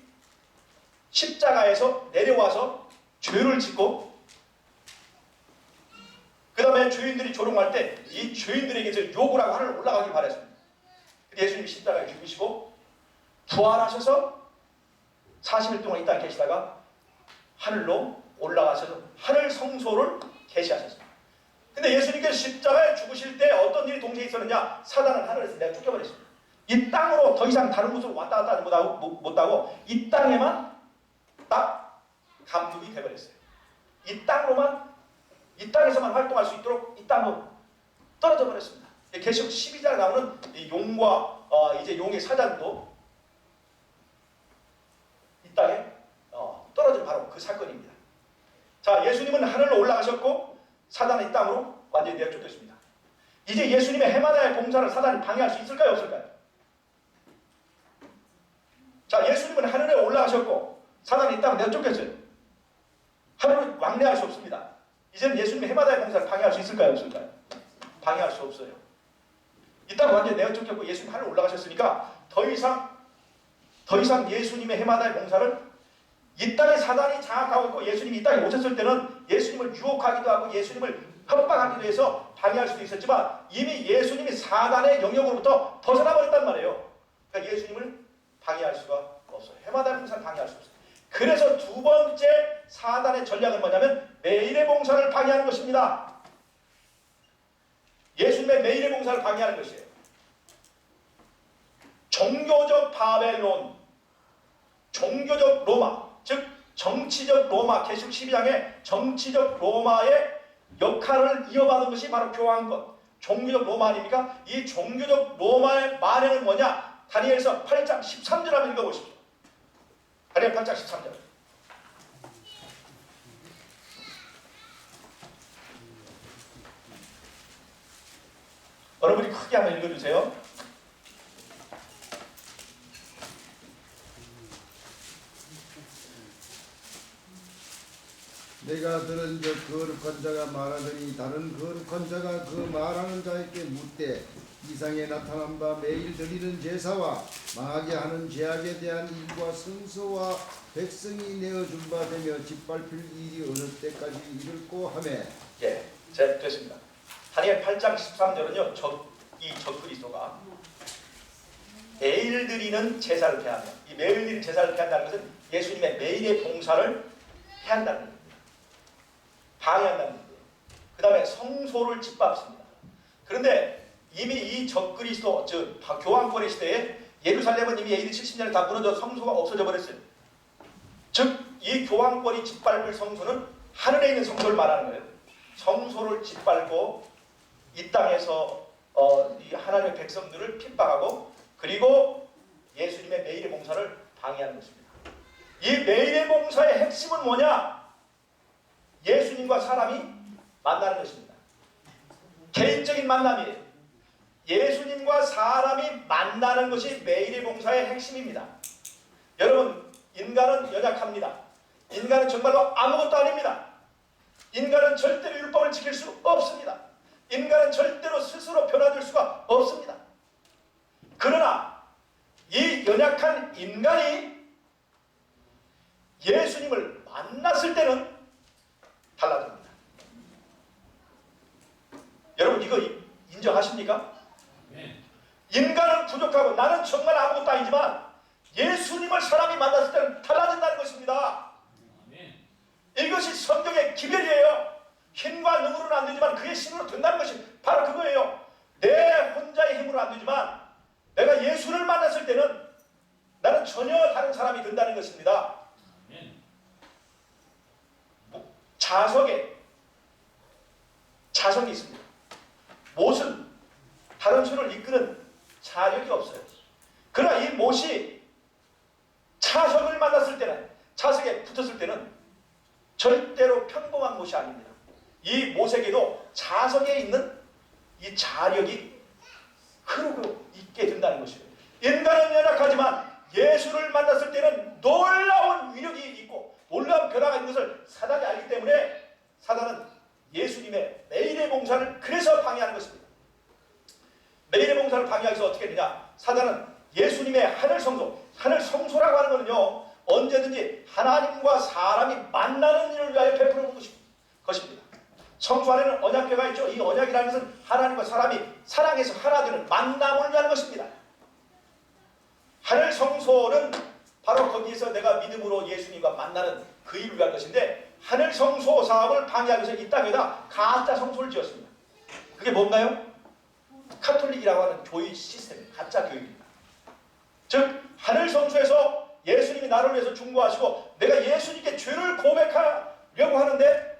십자가에서 내려와서 죄를 짓고 그 다음에 죄인들이 조롱할 때 이 죄인들에게서 욕을 하고 하늘 올라가길 바랬습니다. 예수님이 십자가에 죽으시고 부활하셔서 40일 동안 이 땅에 계시다가 하늘로 올라가셔서 하늘 성소를 계시하셨습니다. 근데 예수님께서 십자가에 죽으실 때 어떤 일이 동시에 있었느냐? 사단은 하늘에서 내가 쫓겨버렸습니다. 이 땅으로 더 이상 다른 곳으로 왔다 갔다 못하고 이 땅에만 딱 감독이 돼버렸어요. 이 땅에서만 활동할 수 있도록 이 땅으로 떨어져 버렸습니다. 계시록 12장에 나오는 이 용과 이제 용의 사자도 이 그 사건입니다. 자, 예수님은 하늘로 올라가셨고 사단은 이 땅으로 완전히 내쫓겼습니다. 이제 예수님의 해마다의 봉사를 사단이 방해할 수 있을까요? 없을까요? 자, 예수님은 하늘에 올라가셨고 사단이 이 땅을 내쫓겼어요. 하늘로 왕래할 수 없습니다. 이제는 예수님의 해마다의 봉사를 방해할 수 있을까요? 없을까요? 방해할 수 없어요. 이 땅 완전히 내쫓겼고 예수님 하늘 올라가셨으니까 더 이상 예수님의 해마다의 봉사를 이 땅에 사단이 장악하고 있고 예수님이 이 땅에 오셨을 때는 예수님을 유혹하기도 하고 예수님을 협박하기도 해서 방해할 수도 있었지만 이미 예수님이 사단의 영역으로부터 벗어나버렸단 말이에요. 그러니까 예수님을 방해할 수가 없어요. 해마다의 봉사를 방해할 수 없어요. 그래서 두 번째 사단의 전략은 뭐냐면 매일의 봉사를 방해하는 것입니다. 예수님의 매일의 봉사를 방해하는 것이에요. 종교적 바벨론, 종교적 로마, 즉 정치적 로마, 계시록 12장에 정치적 로마의 역할을 이어받은 것이 바로 교황권, 종교적 로마 아닙니까? 이 종교적 로마의 만행은 뭐냐? 다니엘서 8장 13절 한번 읽어보십시오. 다니엘 8장 13절. 여러분이 크게 한번 읽어주세요. 내가 들은 적 거룩한 자가 말하더니 다른 거룩한 자가 그 말하는 자에게 묻되 이상에 나타난 바 매일 드리는 제사와 망하게 하는 죄악에 대한 일과 성소와 백성이 내어준 바 되며 짓밟힐 일이 어느 때까지 이를꼬 하매. 예, 됐습니다. 다니엘 8장 13절은요. 이 적그리스도가 매일 드리는 제사를 폐하며, 이 매일 드리는 제사를 폐한다는 것은 예수님의 매일의 봉사를 폐한다는 겁니다. 방해한다는 겁니다. 그 다음에 성소를 짓밟습니다. 그런데 이미 이 적그리스도, 즉 교황권의 시대에 예루살렘은 이미 AD 70년에 다 무너져 성소가 없어져 버렸어요. 즉 이 교황권이 짓밟을 성소는 하늘에 있는 성소를 말하는 거예요. 성소를 짓밟고 이 땅에서 이 하나님의 백성들을 핍박하고 그리고 예수님의 매일의 봉사를 방해하는 것입니다. 이 매일의 봉사의 핵심은 뭐냐? 예수님과 사람이 만나는 것입니다. 개인적인 만남이에요. 예수님과 사람이 만나는 것이 매일의 봉사의 핵심입니다. 여러분, 인간은 연약합니다. 인간은 정말로 아무것도 아닙니다. 인간은 절대로 율법을 지킬 수 없습니다. 인간은 절대로 스스로 변화될 수가 없습니다. 그러나 이 연약한 인간이 예수님을 만났을 때는 달라집니다. 여러분 이거 인정하십니까? 네. 인간은 부족하고 나는 정말 아무것도 아니지만 예수님을 사람이 만났을 때는 달라진다는 것입니다. 네. 이것이 성경의 기별이에요. 힘과 능으로는 안 되지만 그의 힘으로 된다는 것이 바로 그거예요. 내 혼자의 힘으로 안 되지만 내가 예수를 만났을 때는 나는 전혀 다른 사람이 된다는 것입니다. 네. 자성이 있습니다. 못은 다른 수를 이끄는 자력이 없어요. 그러나 이 못이 차석을 만났을 때는, 차석에 붙었을 때는 절대로 평범한 못이 아닙니다. 이 못에게도 자석에 있는 이 자력이 흐르고 있게 된다는 것이에요. 인간은 연약하지만 예수를 만났을 때는 놀라운 위력이 있고 놀라운 변화가 있는 것을 사단이 알기 때문에 사단은 예수님의 매일의 봉사를 그래서 방해하는 것입니다. 매일의 봉사를 방해하기 위해서 어떻게 되냐? 사단은 예수님의 하늘 성소라고 하는 것은요, 언제든지 하나님과 사람이 만나는 일을 위하여 베풀어 놓은 것입니다. 성소 안에는 언약궤가 있죠. 이 언약이라는 것은 하나님과 사람이 사랑해서 하나 되는 만남을 위한 것입니다. 하늘 성소는 바로 거기에서 내가 믿음으로 예수님과 만나는 그 일을 위한 것인데, 하늘 성소 사업을 방해하기 위해서 이 땅에다 가짜 성소를 지었습니다. 그게 뭔가요? 카톨릭이라고 하는 교회 시스템, 가짜 교회입니다. 즉 하늘 성소에서 예수님이 나를 위해서 중보하시고 내가 예수님께 죄를 고백하려고 하는데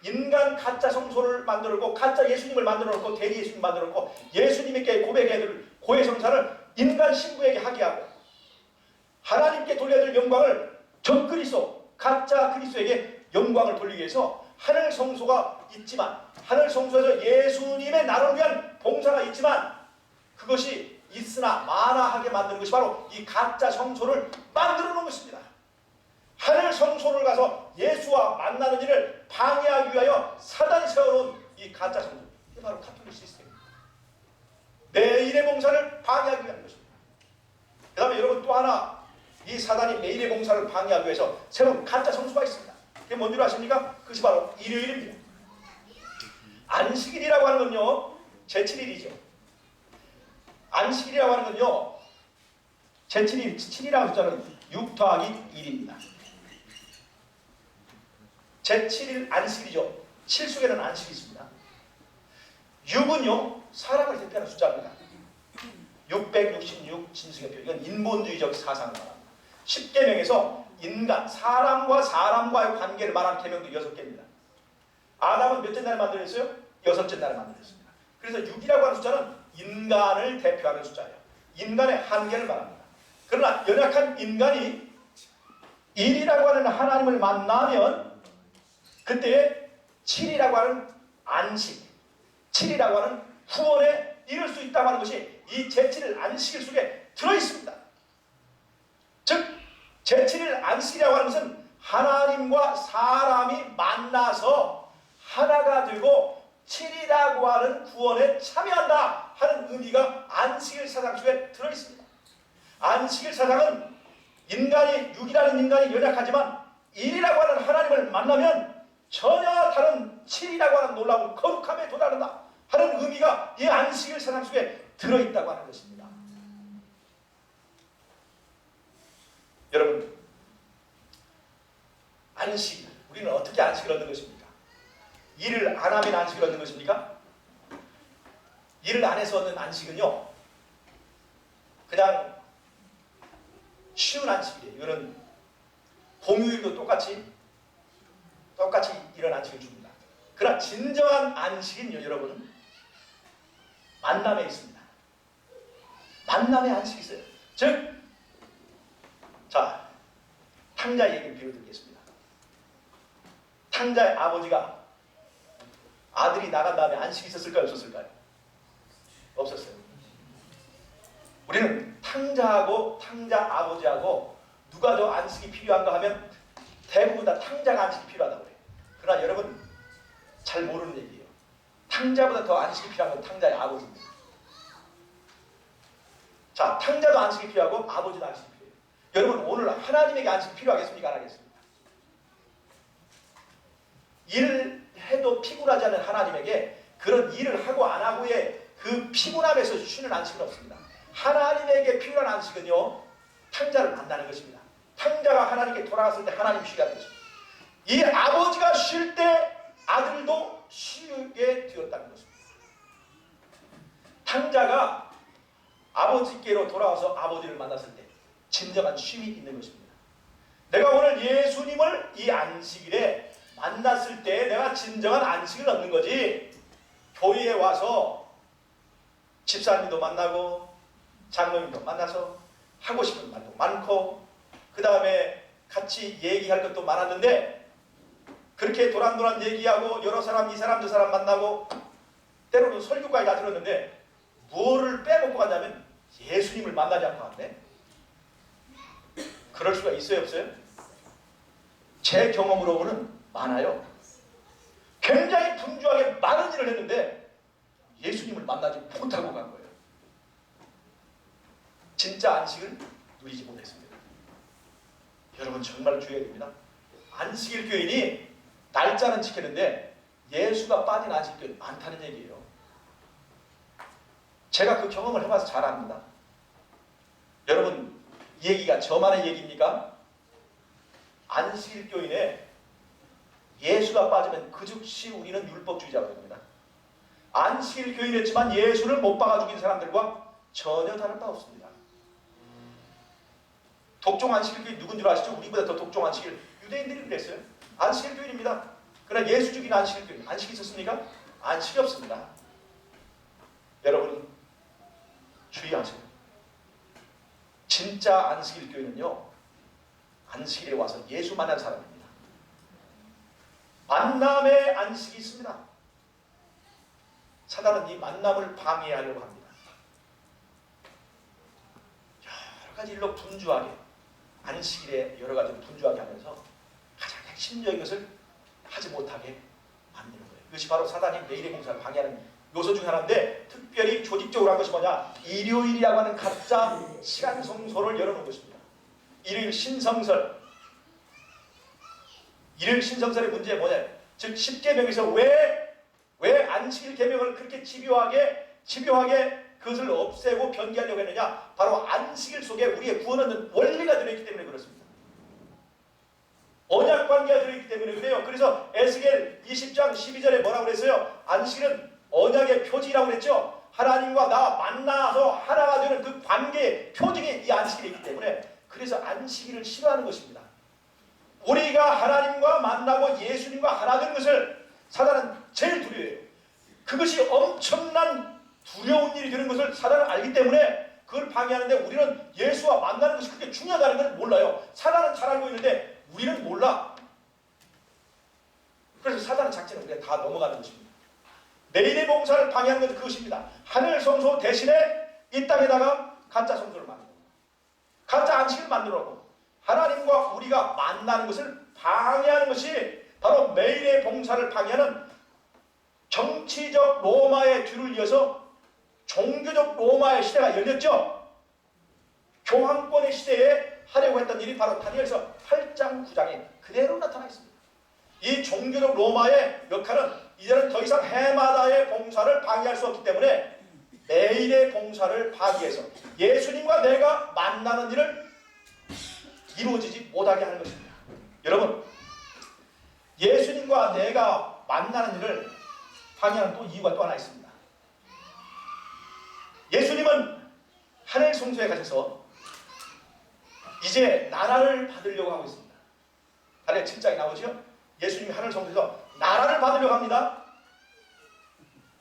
인간 가짜 성소를 만들고 가짜 예수님을 만들어 놓고 대리 예수님 만들어 놓고 예수님께 고백해야 될 고해 성사를 인간 신부에게 하게 하고 하나님께 돌려야 될 영광을 적그리스도 가짜 그리스도에게 영광을 돌리기 위해서 하늘 성소가 있지만, 하늘 성소에서 예수님의 나를 위한 봉사가 있지만, 그것이 있으나 마나하게 만드는 것이 바로 이 가짜 성소를 만들어 놓은 것입니다. 하늘 성소를 가서 예수와 만나는 일을 방해하기 위하여 사단이 세워놓은 이 가짜 성소, 이게 바로 가톨릭 시스템입니다. 매일의 봉사를 방해하기 위한 것입니다. 그 다음에 여러분 또 하나, 이 사단이 매일의 봉사를 방해하기 위해서 세운 가짜 성소가 있습니다. 그게 뭔 줄 아십니까? 그것이 바로 일요일입니다. 안식일이라고 하는 건요, 제7일이죠. 안식일이라고 하는 건요, 제7일, 7이라고 숫자는 6 더하기 1입니다. 제7일 안식일이죠. 7 속에는 안식이 있습니다. 6은요, 사람을 대표하는 숫자입니다. 666 진수계표. 이건 인본주의적 사상을 말합니다. 10계명에서 인간, 사람과의 관계를 말하는 계명도 6개입니다. 아담은 몇째 날에 만들었어요? 6째 날에 만들었습니다. 그래서 6이라고 하는 숫자는 인간을 대표하는 숫자예요. 인간의 한계를 말합니다. 그러나 연약한 인간이 1이라고 하는 하나님을 만나면 그때 7이라고 하는 안식, 7이라고 하는 후원에 이룰 수 있다고 하는 것이 이 제7일 안식일 속에 들어있습니다. 즉 제7일 안식이라고 하는 것은 하나님과 사람이 만나서 하나가 되고 7이라고 하는 구원에 참여한다 하는 의미가 안식일 사상 속에 들어있습니다. 안식일 사상은 인간이, 6이라는 인간이 연약하지만 1이라고 하는 하나님을 만나면 전혀 다른 7이라고 하는 놀라운 거룩함에 도달한다 하는 의미가 이 안식일 사상 속에 들어있다고 하는 것입니다. 여러분, 안식, 우리는 어떻게 안식을 얻는 것입니까? 일을 안 하면 안식을 얻는 것입니까? 일을 안 해서 얻는 안식은요, 그냥 쉬운 안식이에요. 이거는 공휴일도 똑같이 이런 안식을 줍니다. 그러나 진정한 안식은요, 여러분, 만남에 있습니다. 만남의 안식이 있어요. 즉, 자, 탕자 얘기를 비워드리겠습니다. 탕자의 아버지가 아들이 나간 다음에 안식이 있었을까요? 없었을까요? 없었어요. 우리는 탕자하고 탕자 아버지하고 누가 더 안식이 필요한가 하면 대부분 다 탕자가 안식이 필요하다고 그래요. 그러나 여러분 잘 모르는 얘기예요. 탕자보다 더 안식이 필요한 건 탕자의 아버지입니다. 자, 탕자도 안식이 필요하고 아버지도 안식이 필요해요. 여러분 오늘 하나님에게 안식이 필요하겠습니까? 안 하겠습니까? 일을 해도 피곤하지 않은 하나님에게 그런 일을 하고 안 하고의 그 피곤함에서 쉬는 안식은 없습니다. 하나님에게 필요한 안식은요, 탕자를 만나는 것입니다. 탕자가 하나님께 돌아갔을 때 하나님 쉬게 하는 것입니다. 이 아버지가 쉴 때 아들도 쉬게 되었다는 것입니다. 탕자가 아버지께로 돌아와서 아버지를 만났을 때 진정한 쉼이 있는 것입니다. 내가 오늘 예수님을 이 안식일에 만났을 때 내가 진정한 안식을 얻는 거지, 교회에 와서 집사님도 만나고 장로님도 만나서 하고 싶은 말도 많고 그 다음에 같이 얘기할 것도 많았는데 그렇게 도란도란 얘기하고 여러 사람, 이 사람 저 사람 만나고 때로는 설교까지 다 들었는데 뭐를 빼먹고 갔냐면 예수님을 만나지 않고 갔네. 그럴 수가 있어요, 없어요? 제 경험으로는 많아요. 굉장히 분주하게 많은 일을 했는데 예수님을 만나지 못하고 간 거예요. 진짜 안식을 누리지 못했습니다. 여러분 정말 주의해야 됩니다. 안식일 교인이 날짜는 지키는데 예수가 빠진 안식일 교인 많다는 얘기예요. 제가 그 경험을 해봐서 잘 압니다. 여러분 이 얘기가 저만의 얘기입니까? 안식일 교인에 예수가 빠지면 그 즉시 우리는 율법주의자가 됩니다. 안식일 교인이었지만 예수를 못 박아 죽인 사람들과 전혀 다를 바 없습니다. 독종 안식일 교인 누군 줄 아시죠? 우리보다 더 독종 안식일 유대인들이 그랬어요. 안식일 교인입니다. 그러나 예수 죽인 안식일 교인 안식이 있었습니까? 안식이 없습니다. 여러분 주의하세요. 진짜 안식일 교인은요, 안식일에 와서 예수 만난 사람입니다. 만남의 안식이 있습니다. 사단은 이 만남을 방해하려고 합니다. 여러 가지 일로 분주하게, 안식일에 여러 가지로 분주하게 하면서 가장 핵심적인 것을 하지 못하게 만드는 거예요. 이것이 바로 사단이 매일의 봉사를 방해하는 요소 중 하나인데, 특별히 조직적으로 한 것이 뭐냐? 일요일이라고 하는 가짜 시간 성소를 열어놓은 것입니다. 일요일 신성설. 일요일 신성설의 문제가 뭐냐? 즉 10계명에서 왜 안식일 계명을 그렇게 집요하게 그것을 없애고 변기하려고 했느냐? 바로 안식일 속에 우리의 구원은 원리가 들어있기 때문에 그렇습니다. 언약 관계가 들어있기 때문에 그래요. 그래서 에스겔 20장 12절에 뭐라고 그랬어요? 안식일은 언약의 표징이라고 그랬죠. 하나님과 나와 만나서 하나가 되는 그 관계의 표징이 이 안식일이 있기 때문에, 그래서 안식일을 싫어하는 것입니다. 우리가 하나님과 만나고 예수님과 하나 되는 것을 사단은 제일 두려워해요. 그것이 엄청난 두려운 일이 되는 것을 사단은 알기 때문에 그걸 방해하는데, 우리는 예수와 만나는 것이 그렇게 중요하다는 걸 몰라요. 사단은 잘 알고 있는데 우리는 몰라. 그래서 사단의 작전은 우리가 다 넘어가는 것입니다. 매일의 봉사를 방해하는 것은 그것입니다. 하늘 성소 대신에 이 땅에다가 가짜 성소를 만들고 가짜 안식을 만들어놓고 하나님과 우리가 만나는 것을 방해하는 것이 바로 매일의 봉사를 방해하는, 정치적 로마의 뒤를 이어서 종교적 로마의 시대가 열렸죠. 교황권의 시대에 하려고 했던 일이 바로 다니엘서 8장 9장에 그대로 나타나 있습니다. 이 종교적 로마의 역할은 이제는 더 이상 해마다의 봉사를 방해할 수 없기 때문에 매일의 봉사를 파기해서 예수님과 내가 만나는 일을 이루어지지 못하게 하는 것입니다. 여러분, 예수님과 내가 만나는 일을 방해하는 또 이유가 또 하나 있습니다. 예수님은 하늘 성소에 가셔서 이제 나라를 받으려고 하고 있습니다. 다니엘 7장에 나오죠. 예수님이 하늘 성소에서 나라를 받으려고 합니다.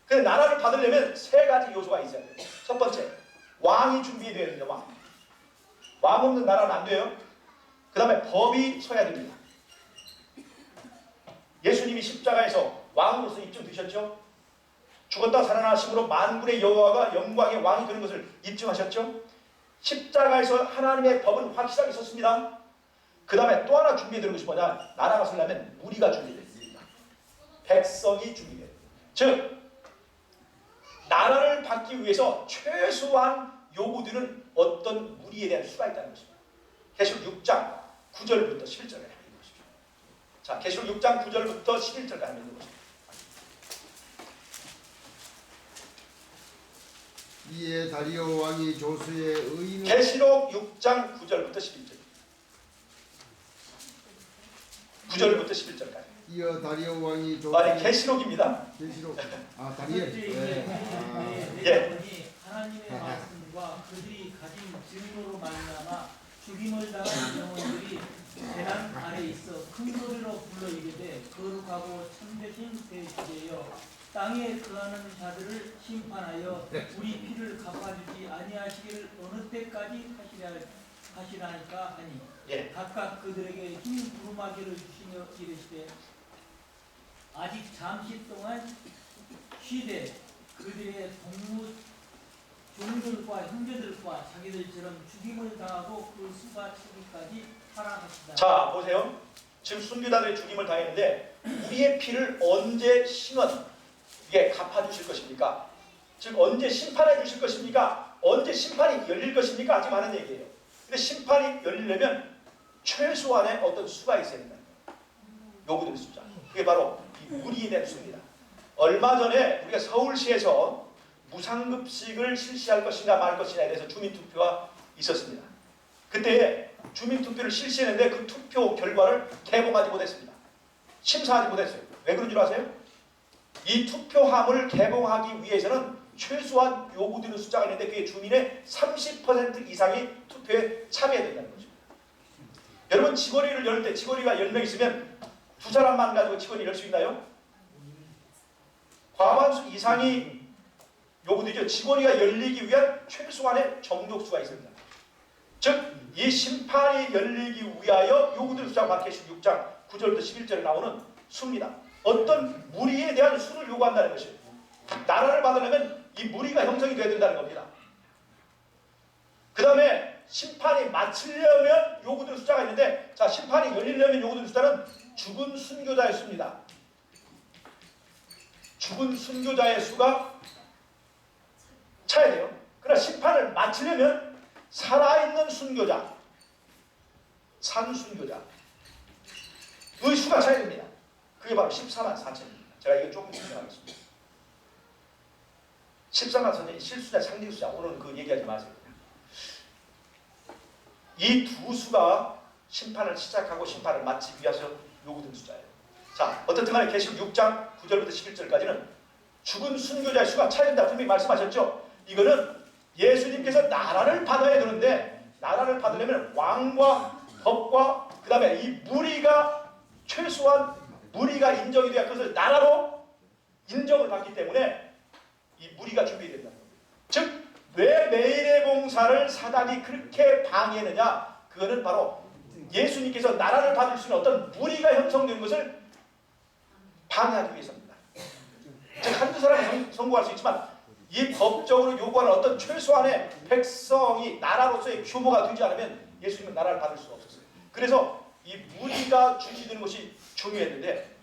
근데 나라를 받으려면 세 가지 요소가 있어야 돼요. 첫 번째, 왕이 준비되어야 됩니다. 왕 없는 나라는 안 돼요. 그 다음에 법이 서야 됩니다. 예수님이 십자가에서 왕으로서 입증되셨죠. 죽었다 살아나심으로 만군의 여호와가 영광의 왕이 되는 것을 입증하셨죠. 십자가에서 하나님의 법은 확실하게 섰습니다. 그 다음에 또 하나 준비되는 것이 뭐냐? 나라가 서려면 무리가 준비됩니다. 백성이 준비돼요. 즉 나라를 받기 위해서 최소한 요구되는 어떤 무리에 대한 수가 있다는 것입니다. 계시록 6장 9절부터 11절까지 읽는 것입니다. 자, 계시록 6장 9절부터 11절까지 읽는 것입니다. 이에 다리오 왕이 조수의 의인을 계시록 6장 9절부터 11절. 9절부터 11절까지. 이어 다리오 왕이 아니, 조수의 계시록입니다. 계시록 다리엘 예. 하나님의 말씀과 그들이 가진 증거로 말미암아 죽임을 당한 영혼들이 재난 아래 있어 큰 소리로 불러 이르되 거룩하고 참되신 대주제여 땅에 거하는 자들을 심판하여 우리 피를 갚아주지 아니하시기를 어느 때까지 하시라니까 하니 예. 각각 그들에게 흰 두루마기를 주시며 이르시되 아직 잠시 동안 쉬되 그들의 종들과 형제들과 자기들처럼 죽임을 당하고 그 수가 차기까지 하라 자, 보세요. 지금 순교자들이 죽임을 당했는데 우리의 피를 언제 신원 이게 갚아주실 것입니까? 즉 언제 심판해 주실 것입니까? 언제 심판이 열릴 것입니까? 지금 하는 얘기예요. 근데 심판이 열리려면 최소한의 어떤 수가 있어야 된다. 요구되는 숫자. 그게 바로 이 무리에 대한 수입니다. 얼마 전에 우리가 서울시에서 무상급식을 실시할 것인가 말 것이냐에 대해서 주민투표가 있었습니다. 그때 주민투표를 실시했는데 그 투표 결과를 개봉하지 못했습니다. 심사하지 못했어요. 왜 그런 줄 아세요? 이 투표함을 개봉하기 위해서는 최소한 요구되는 숫자가 있는데 그게 주민의 30% 이상이 투표에 참여해야 된다는 거죠. 여러분 직거리를 열 때 직거리가 10명 있으면 두 사람만 가지고 직거리 열 수 있나요? 과반수 이상이 요구되죠. 직거리가 열리기 위한 최소한의 정족수가 있습니다. 즉 이 심판이 열리기 위하여 요구된 수가 마태복음 6장 9절부터 11절에 나오는 수입니다. 어떤 무리에 대한 수를 요구한다는 것이에요. 나라를 받으려면 이 무리가 형성이 되어야 된다는 겁니다. 그 다음에 심판이 마치려면 요구된 숫자가 있는데, 자, 심판이 열리려면 요구된 숫자는 죽은 순교자의 수입니다. 죽은 순교자의 수가 차야 돼요. 그러나 심판을 마치려면 살아있는 순교자, 산 순교자 의 수가 차야 됩니다. 그게 바로 14만 4천입니다. 제가 이거 조금 설명하겠습니다. 14만 4천이 실수자, 상징수자, 오늘은 그 얘기하지 마세요. 이 두 수가 심판을 시작하고 심판을 마치기 위해서 요구된 숫자예요. 자, 어떻든 간에 계시록 6장 9절부터 11절까지는 죽은 순교자의 수가 차야 된다 분명히 말씀하셨죠. 이거는 예수님께서 나라를 받아야 되는데, 나라를 받으려면 왕과 법과 그 다음에 이 무리가 최소한 무리가 인정이 돼야 그것을 나라로 인정을 받기 때문에 이 무리가 준비된다. 즉 왜 매일의 봉사를 사단이 그렇게 방해했느냐, 그거는 바로 예수님께서 나라를 받을 수 있는 어떤 무리가 형성되는 것을 방해하기 위해서입니다. 즉 한두 사람이 성공할 수 있지만 이 법적으로 요구하는 어떤 최소한의 백성이 나라로서의 규모가 되지 않으면 예수님은 나라를 받을 수가 없었어요. 그래서 이 무리가 준비되는 것이 중요했는데,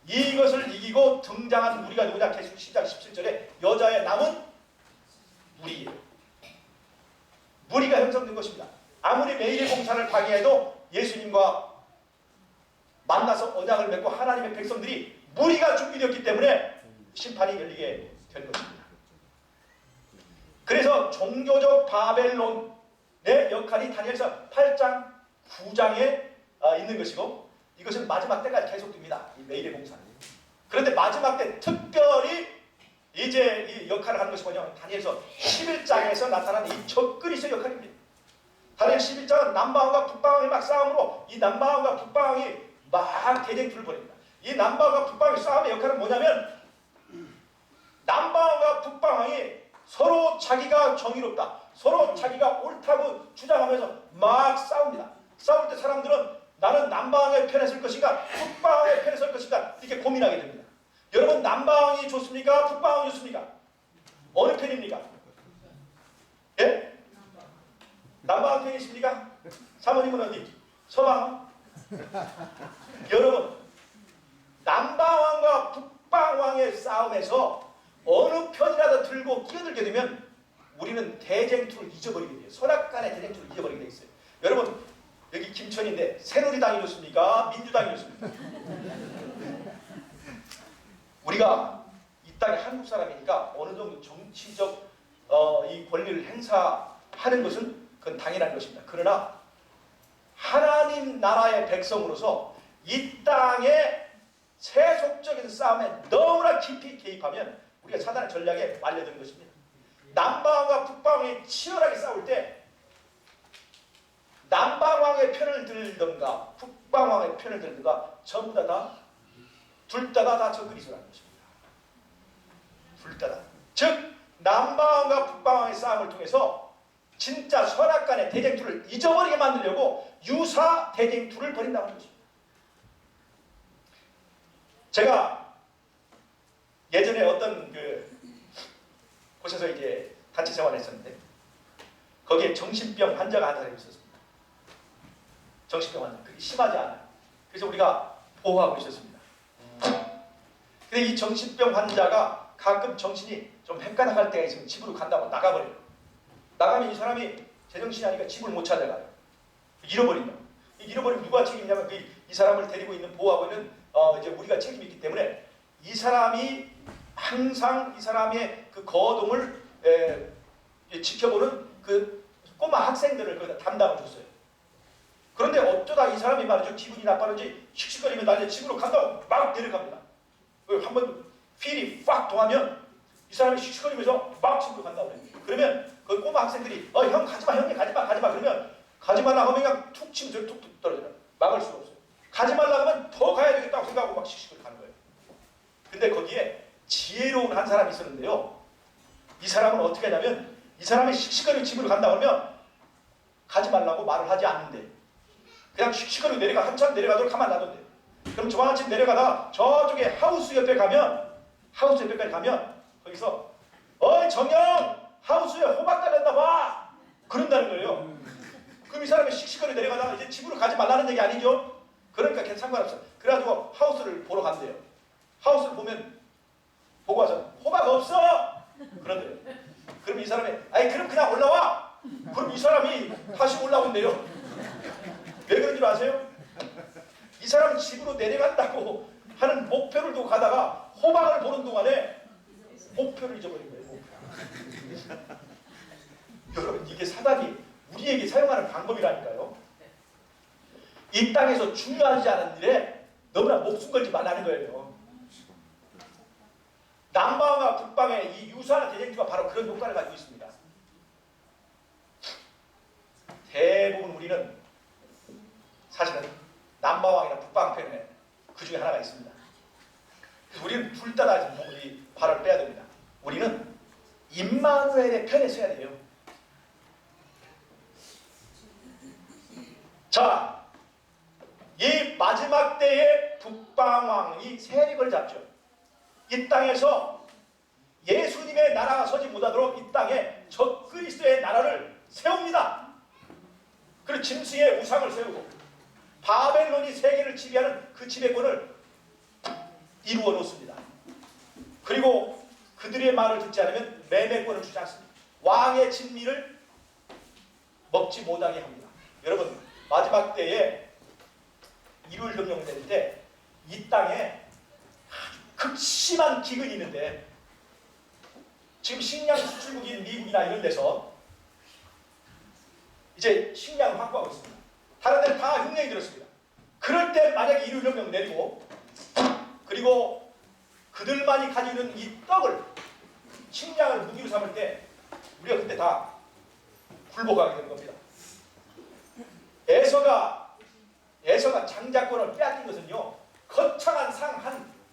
이것을 이기고 등장한 무리가 누구냐? 계시록 10장 17절에 여자의 남은 무리예요. 무리가 형성된 것입니다. 아무리 매일의 봉사를 방해해도 예수님과 만나서 언약을 맺고 하나님의 백성들이 무리가 준비되었기 때문에 심판이 열리게 될 것입니다. 그래서 종교적 바벨론의 역할이 다니엘서 8장 9장에 있는 것이고, 이것은 마지막 때까지 계속됩니다. 이 매일의 봉사는. 그런데 마지막 때 특별히 이제 이 역할을 하는 것이 뭐냐면 다니엘서 11장에서 나타난 이 적그리스의 역할입니다. 다니엘 11장은 남방왕과 북방왕의 막 싸움으로 이 남방왕과 북방왕이 막 대쟁투를 벌입니다. 이 남방왕과 북방왕의 싸움의 역할은 뭐냐면, 남방왕과 북방왕이 서로 자기가 정의롭다, 서로 자기가 옳다고 주장하면서 막 싸웁니다. 싸울 때 사람들은 나는 남방왕의 편에 설 것인가 북방왕의 편에 설 것인가 이렇게 고민하게 됩니다. 여러분, 남방왕이 좋습니까? 북방왕이 좋습니까? 어느 편입니까? 예? 남방왕 편이십니까? 사모님은 어디? 서방왕? 여러분, 남방왕과 북방왕의 싸움에서 어느 편이라도 들고 끼어들게 되면 우리는 대쟁투를 잊어버리게 돼요. 선악간의 대쟁투를 잊어버리게 돼 있어요. 여러분, 여기 김천인데 새누리당이 좋습니까? 민주당이 좋습니까? 우리가 이 땅에 한국 사람이니까 어느 정도 정치적 이 권리를 행사하는 것은 그건 당연한 것입니다. 그러나 하나님 나라의 백성으로서 이 땅의 세속적인 싸움에 너무나 깊이 개입하면 우리가 사단의 전략에 말려드는 것입니다. 남방왕과 북방왕이 치열하게 싸울 때 남방왕의 편을 들든가 북방왕의 편을 들든가 전부 둘 다 적그리스도라는 것입니다. 둘 다. 즉 남방왕과 북방왕의 싸움을 통해서 진짜 선악간의 대쟁투를 잊어버리게 만들려고 유사 대쟁투를 벌인다는 것입니다. 제가 예전에 어떤 곳에서 이제 단체 생활을 했었는데, 거기에 정신병 환자가 한 사람이 있었습니다. 정신병 환자. 그게 심하지 않아요. 그래서 우리가 보호하고 있었습니다. 근데 이 정신병 환자가 가끔 정신이 좀 헷갈려할 때가 있으면 집으로 간다고 나가버려요. 나가면 이 사람이 제정신이 아니까 집을 못 찾아가요. 잃어버린다. 잃어버리면 누가 책임이냐면 이 사람을 데리고 있는, 보호하고 있는 이제 우리가 책임이 있기 때문에 이 사람이 항상 이 사람의 그 거동을 지켜보는 그 꼬마 학생들을 거기다 담당을 줬어요. 그런데 어쩌다 이 사람이 말이죠, 기분이 나빠는지 씩씩거리면 나 이제 집으로 간다고 막 내려갑니다. 한번 필이 팍 통하면 이 사람이 씩씩거리면서 막 집으로 간다고 그래요. 그러면 그 꼬마 학생들이 형 가지마, 형님 가지마 그러면 가지마라 하면 그냥 툭 치면 저기 툭툭 떨어져요. 막을 수가 없어요. 가지 말라 하면 더 가야 되겠다고 생각하고 막 씩씩거리 가는 거예요. 근데 거기에 지혜로운 한 사람이 있었는데요. 이 사람은 어떻게 하냐면, 이 사람이 씩씩거리고 집으로 간다고 하면 가지 말라고 말을 하지 않는데 그냥 씩씩거리고 내려가 한참 내려가도록 가만 놔둔대. 그럼 저같이 내려가다가 저쪽에 하우스 옆에 가면 하우스 옆에까지 가면 거기서 어이 정영 하우스에 호박 달렸나 봐 그런다는 거예요. 그럼 이 사람이 씩씩거리고 내려가다가 이제 집으로 가지 말라는 얘기 아니죠? 그러니까 걔 상관없어. 그래가지고 하우스를 보러 간대요. 하우스를 보면 보고 와서 호박 없어 그런대요. 그럼 이 사람이 아니 그럼 그냥 올라와. 그럼 이 사람이 다시 올라온대요. 왜 그런 줄 아세요? 이 사람은 집으로 내려간다고 하는 목표를 두고 가다가 호박을 보는 동안에 목표를 잊어버린 거예요. 목표. 여러분 이게 사단이 우리에게 사용하는 방법이라니까요. 이 땅에서 중요하지 않은 일에 너무나 목숨 걸지 말라는 거예요. 남방과 북방의 이 유사한 대쟁투가 바로 그런 효과를 가지고 있습니다. 대부분 우리는 사실은 남방왕이나 북방 편에 그 중에 하나가 있습니다. 그래서 우리는 둘 다 우리 발을 빼야 됩니다. 우리는 임마누엘의 편에 서야 돼요. 자, 이 마지막 때에 북방왕이 세력을 잡죠. 이 땅에서 예수님의 나라가 서지 못하도록 이 땅에 적그리스도의 나라를 세웁니다. 그리고 짐승의 우상을 세우고 바벨론이 세계를 지배하는 그 지배권을 이루어 놓습니다. 그리고 그들의 말을 듣지 않으면 매매권을 주지 않습니다. 왕의 진미를 먹지 못하게 합니다. 여러분 마지막 때에 일요일 금령을 내릴 때 이 땅에 극심한 기근이 있는데 지금 식량 수출국인 미국이나 이런 데서 이제 식량을 확보하고 있습니다. 다른 데는 다 흉년이 들었습니다. 그럴 때 만약에 일요일 금령 내리고 그리고 그들만이 가지고 있는 이 떡을 식량을 무기로 삼을 때 우리가 그때 다 굴복하게 되는 겁니다. 에서가 장자권을 빼앗긴 것은요 거창한 상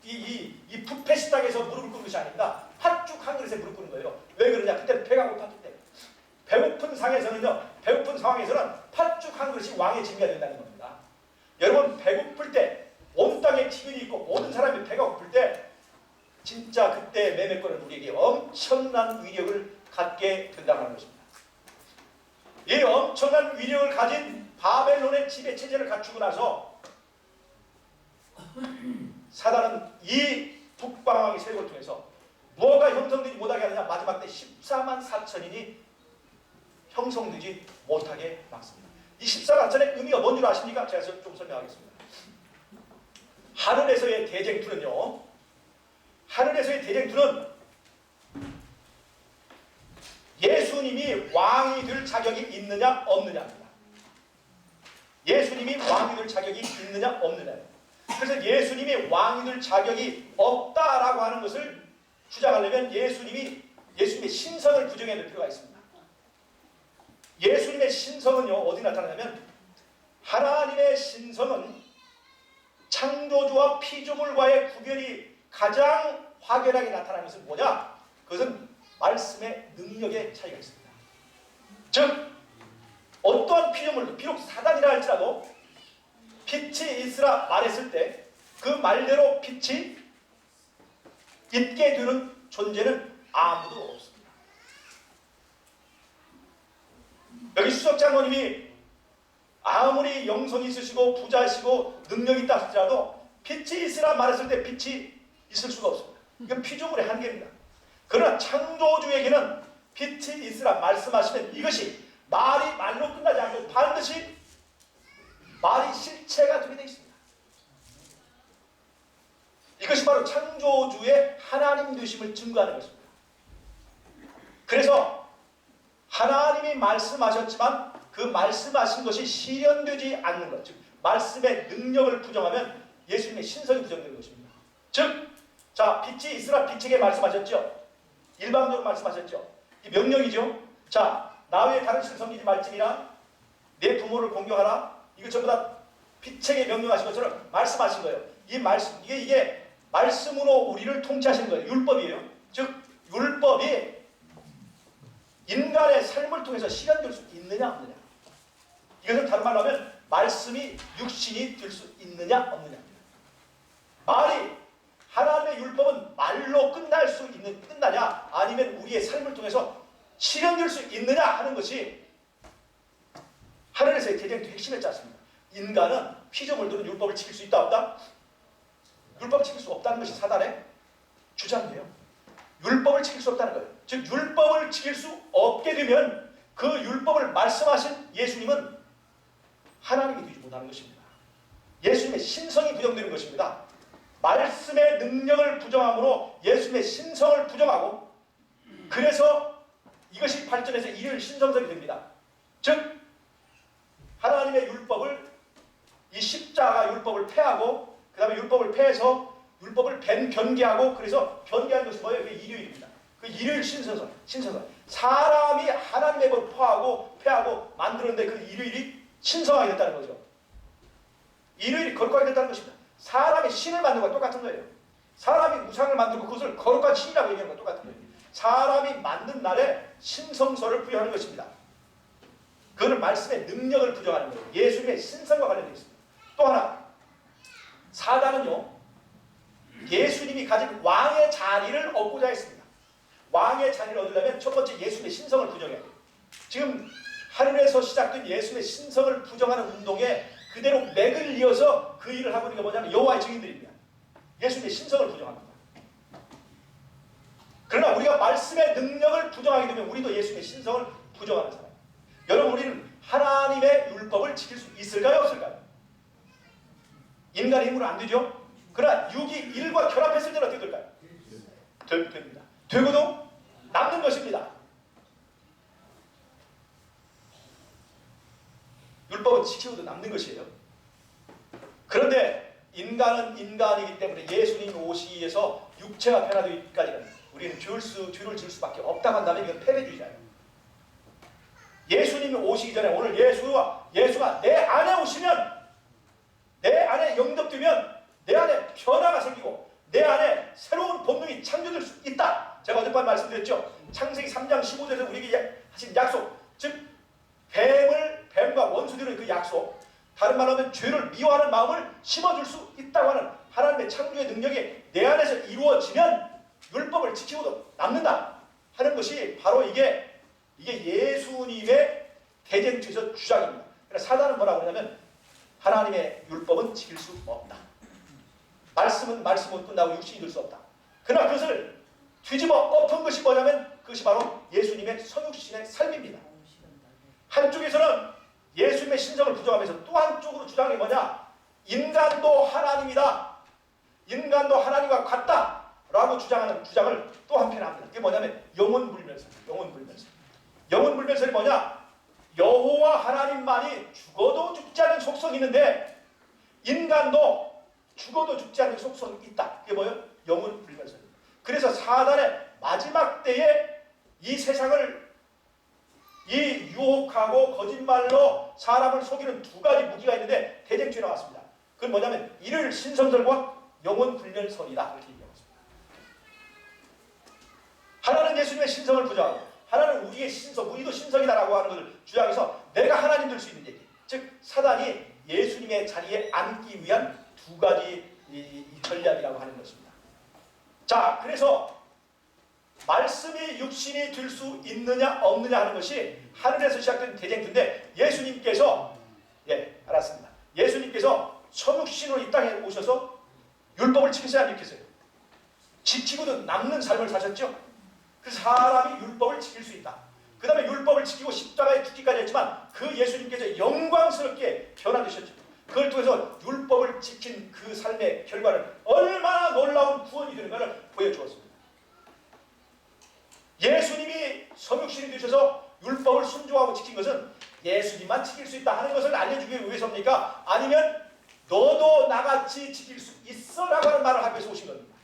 이 뷔페 식당에서 무릎을 꿇는 것이 아닙니다. 팥죽 한 그릇에 무릎 꿇는 거예요. 왜 그러냐? 그때 배가 고팠기 때문에. 배고픈 상황에서는 팥죽 한 그릇이 왕의 진미가 된다는 겁니다. 여러분 배고플 때 온 땅에 기근이 있고 모든 사람이 배가 고플 때 진짜 그때 매매권은 우리에게 엄청난 위력을 갖게 된다는 것입니다. 이 엄청난 위력을 가진 바벨론의 지배 체제를 갖추고 나서 사단은 이 북방왕의 세력을 통해서 무엇가 형성되지 못하게 하느냐? 마지막 때 14만 4천인이 형성되지 못하게 막습니다. 이 14만 4천의 의미가 뭔 줄 아십니까? 제가 좀 설명하겠습니다. 하늘에서의 대쟁투는요. 하늘에서의 대쟁투는 예수님이 왕이 될 자격이 있느냐 없느냐입니다. 예수님이 왕이 될 자격이 있느냐 없느냐입니다. 그래서 예수님이 왕이 될 자격이 없다라고 하는 것을 주장하려면 예수님의 신성을 부정해야 될 필요가 있습니다. 예수님의 신성은요 어디 나타나냐면 하나님의 신성은 창조주와 피조물과의 구별이 가장 확연하게 나타나는 것은 뭐냐? 그것은 말씀의 능력의 차이가 있습니다. 즉 어떠한 피조물도 비록 사단이라 할지라도 빛이 있으라 말했을 때 그 말대로 빛이 있게 되는 존재는 아무도 없습니다. 여기 수석장로님이 아무리 영성이 있으시고 부자시고 능력이 있다 할지라도 빛이 있으라 말했을 때 빛이 있을 수가 없습니다. 이건 피조물의 한계입니다. 그러나 창조주에게는 빛이 있으라 말씀하시면 이것이 말로 끝나지 않고 반드시 말이 실체가 되게 되어 있습니다. 이것이 바로 창조주의 하나님 되심을 증거하는 것입니다. 그래서 하나님이 말씀하셨지만 그 말씀하신 것이 실현되지 않는 것, 즉 말씀의 능력을 부정하면 예수님의 신성이 부정되는 것입니다. 즉, 자 빛이 있으라 빛에게 말씀하셨죠. 일방적으로 말씀하셨죠. 이 명령이죠. 자, 나 외에 다른 신을 섬기지 말지니라, 내 부모를 공경하라. 이거 전부 다 빛에게 명령하신 것처럼 말씀하신 거예요. 이 말씀, 이게 말씀으로 우리를 통치하시는 거예요. 율법이에요. 즉 율법이 인간의 삶을 통해서 실현될 수 있느냐 없느냐. 이것은 다른 말로 하면 말씀이 육신이 될 수 있느냐 없느냐입니다. 말이 하나님의 율법은 말로 끝나냐 아니면 우리의 삶을 통해서 실현될 수 있느냐 하는 것이 하늘에서의 대쟁의 핵심이었지 않습니까? 인간은 피조물들은 율법을 지킬 수 있다 없다? 율법을 지킬 수 없다는 것이 사단의 주장이에요. 율법을 지킬 수 없다는 거예요. 즉 율법을 지킬 수 없게 되면 그 율법을 말씀하신 예수님은 하나님이 되지 못하는 것입니다. 예수님의 신성이 부정되는 것입니다. 말씀의 능력을 부정함으로 예수님의 신성을 부정하고, 그래서 이것이 발전해서 일요일 신성설이 됩니다. 즉 하나님의 율법을, 이 십자가 율법을 폐하고 그 다음에 율법을 폐해서 율법을 변개하고, 그래서 변개한 것이 뭐예요? 그게 일요일입니다. 그 일요일 신성설. 사람이 하나님의 법을 폐하고 만들었는데 그 일요일이 신성하게 됐다는 거죠. 일요일이 거룩하게 됐다는 것입니다. 사람이 신을 만든 것과 똑같은 거예요. 사람이 우상을 만들고 그것을 거룩한 신이라고 얘기하는 것과 똑같은 거예요. 사람이 만든 날에 신성설을 부여하는 것입니다. 그거는 말씀의 능력을 부정하는 거예요. 예수님의 신성과 관련되어 있습니다. 또 하나, 사단은요, 예수님이 가진 왕의 자리를 얻고자 했습니다. 왕의 자리를 얻으려면 첫 번째 예수님의 신성을 부정해야 돼요. 지금 하늘에서 시작된 예수님의 신성을 부정하는 운동에 그대로 맥을 이어서 그 일을 하고 있는 게 뭐냐면 여호와의 증인들입니다. 예수님의 신성을 부정합니다. 그러나 우리가 말씀의 능력을 부정하게 되면 우리도 예수님의 신성을 부정하는 사람입니다. 여러분, 우리는 하나님의 율법을 지킬 수 있을까요? 없을까요? 인간의 힘으로 안 되죠? 그러나 6이 1과 결합했을 때는 어떻게 될까요? 됩니다. 되고도 남는 것입니다. 율법은 지키고도 남는 것이에요. 그런데 인간은 인간이기 때문에 예수님이 오시기 위해서 육체가 변화되기까지는 우리는 뒤를 질 수밖에 없다고 한다면 이건 패배주의자예요. 예수님이 오시기 전에 오늘 예수가 내 안에 오시면, 내 안에 영접되면 내 안에 변화가 생기고 내 안에 새로운 본능이 창조될 수 있다. 제가 어젯밤 말씀드렸죠. 창세기 3장 15절에서 우리에게 하신 약속, 즉 뱀과 원수들의 그 약속, 다른 말로 하면 죄를 미워하는 마음을 심어줄 수 있다고 하는 하나님의 창조의 능력이 내 안에서 이루어지면 율법을 지키고도 남는다 하는 것이 바로 이게 예수님의 대쟁투에서 주장입니다. 그래서 사단은 뭐라고 하냐면 하나님의 율법은 지킬 수 없다. 말씀은 말씀으로 끝나고 육신이 될 수 없다. 그러나 그것을 뒤집어 엎은 것이 뭐냐면 그것이 바로 예수님의 성육신의 삶입니다. 한쪽에서는 예수님의 신성을 부정하면서 또 한쪽으로 주장이 뭐냐? 인간도 하나님이다. 인간도 하나님과 같다. 라고 주장하는 주장을 또 한편 합니다. 그게 뭐냐면 영혼불멸설. 영혼불멸설이 뭐냐? 여호와 하나님만이 죽어도 죽지 않는 속성이 있는데 인간도 죽어도 죽지 않는 속성이 있다. 그게 뭐예요? 영혼불멸설입니다. 그래서 사단의 마지막 때에 이 세상을 이 유혹하고 거짓말로 사람을 속이는 두 가지 무기가 있는데 대쟁투에 나왔습니다. 그건 뭐냐면 일요일 신성설과 영혼불멸설이다. 이렇게 얘기하고 있습니다. 하나는 예수님의 신성을 부정하고 하나는 우리의 신성, 우리도 신성이다라고 하는 것을 주장해서 내가 하나님 될 수 있는 얘기. 즉 사단이 예수님의 자리에 앉기 위한 두 가지 이 전략이라고 하는 것입니다. 자, 그래서 말씀이 육신이 될 수 있느냐 없느냐 하는 것이 하늘에서 시작된 대쟁투인데 예수님께서 알았습니다. 예수님께서 성육신으로 이 땅에 오셔서 율법을 지키세요, 안 지키세요? 지키고도 남는 삶을 사셨죠. 그 사람이 율법을 지킬 수 있다. 그 다음에 율법을 지키고 십자가에 죽기까지 했지만 그 예수님께서 영광스럽게 변화되셨죠. 그걸 통해서 율법을 지킨 그 삶의 결과는 얼마나 놀라운 구원이 되는가를 보여주었습니다. 예수님이 성육신이 되셔서 율법을 순종하고 지킨 것은 예수님만 지킬 수 있다 하는 것을 알려주기 위해서입니까? 아니면 너도 나같이 지킬 수 있어 라고 하는 말을 하기 위해서 오신 겁니다.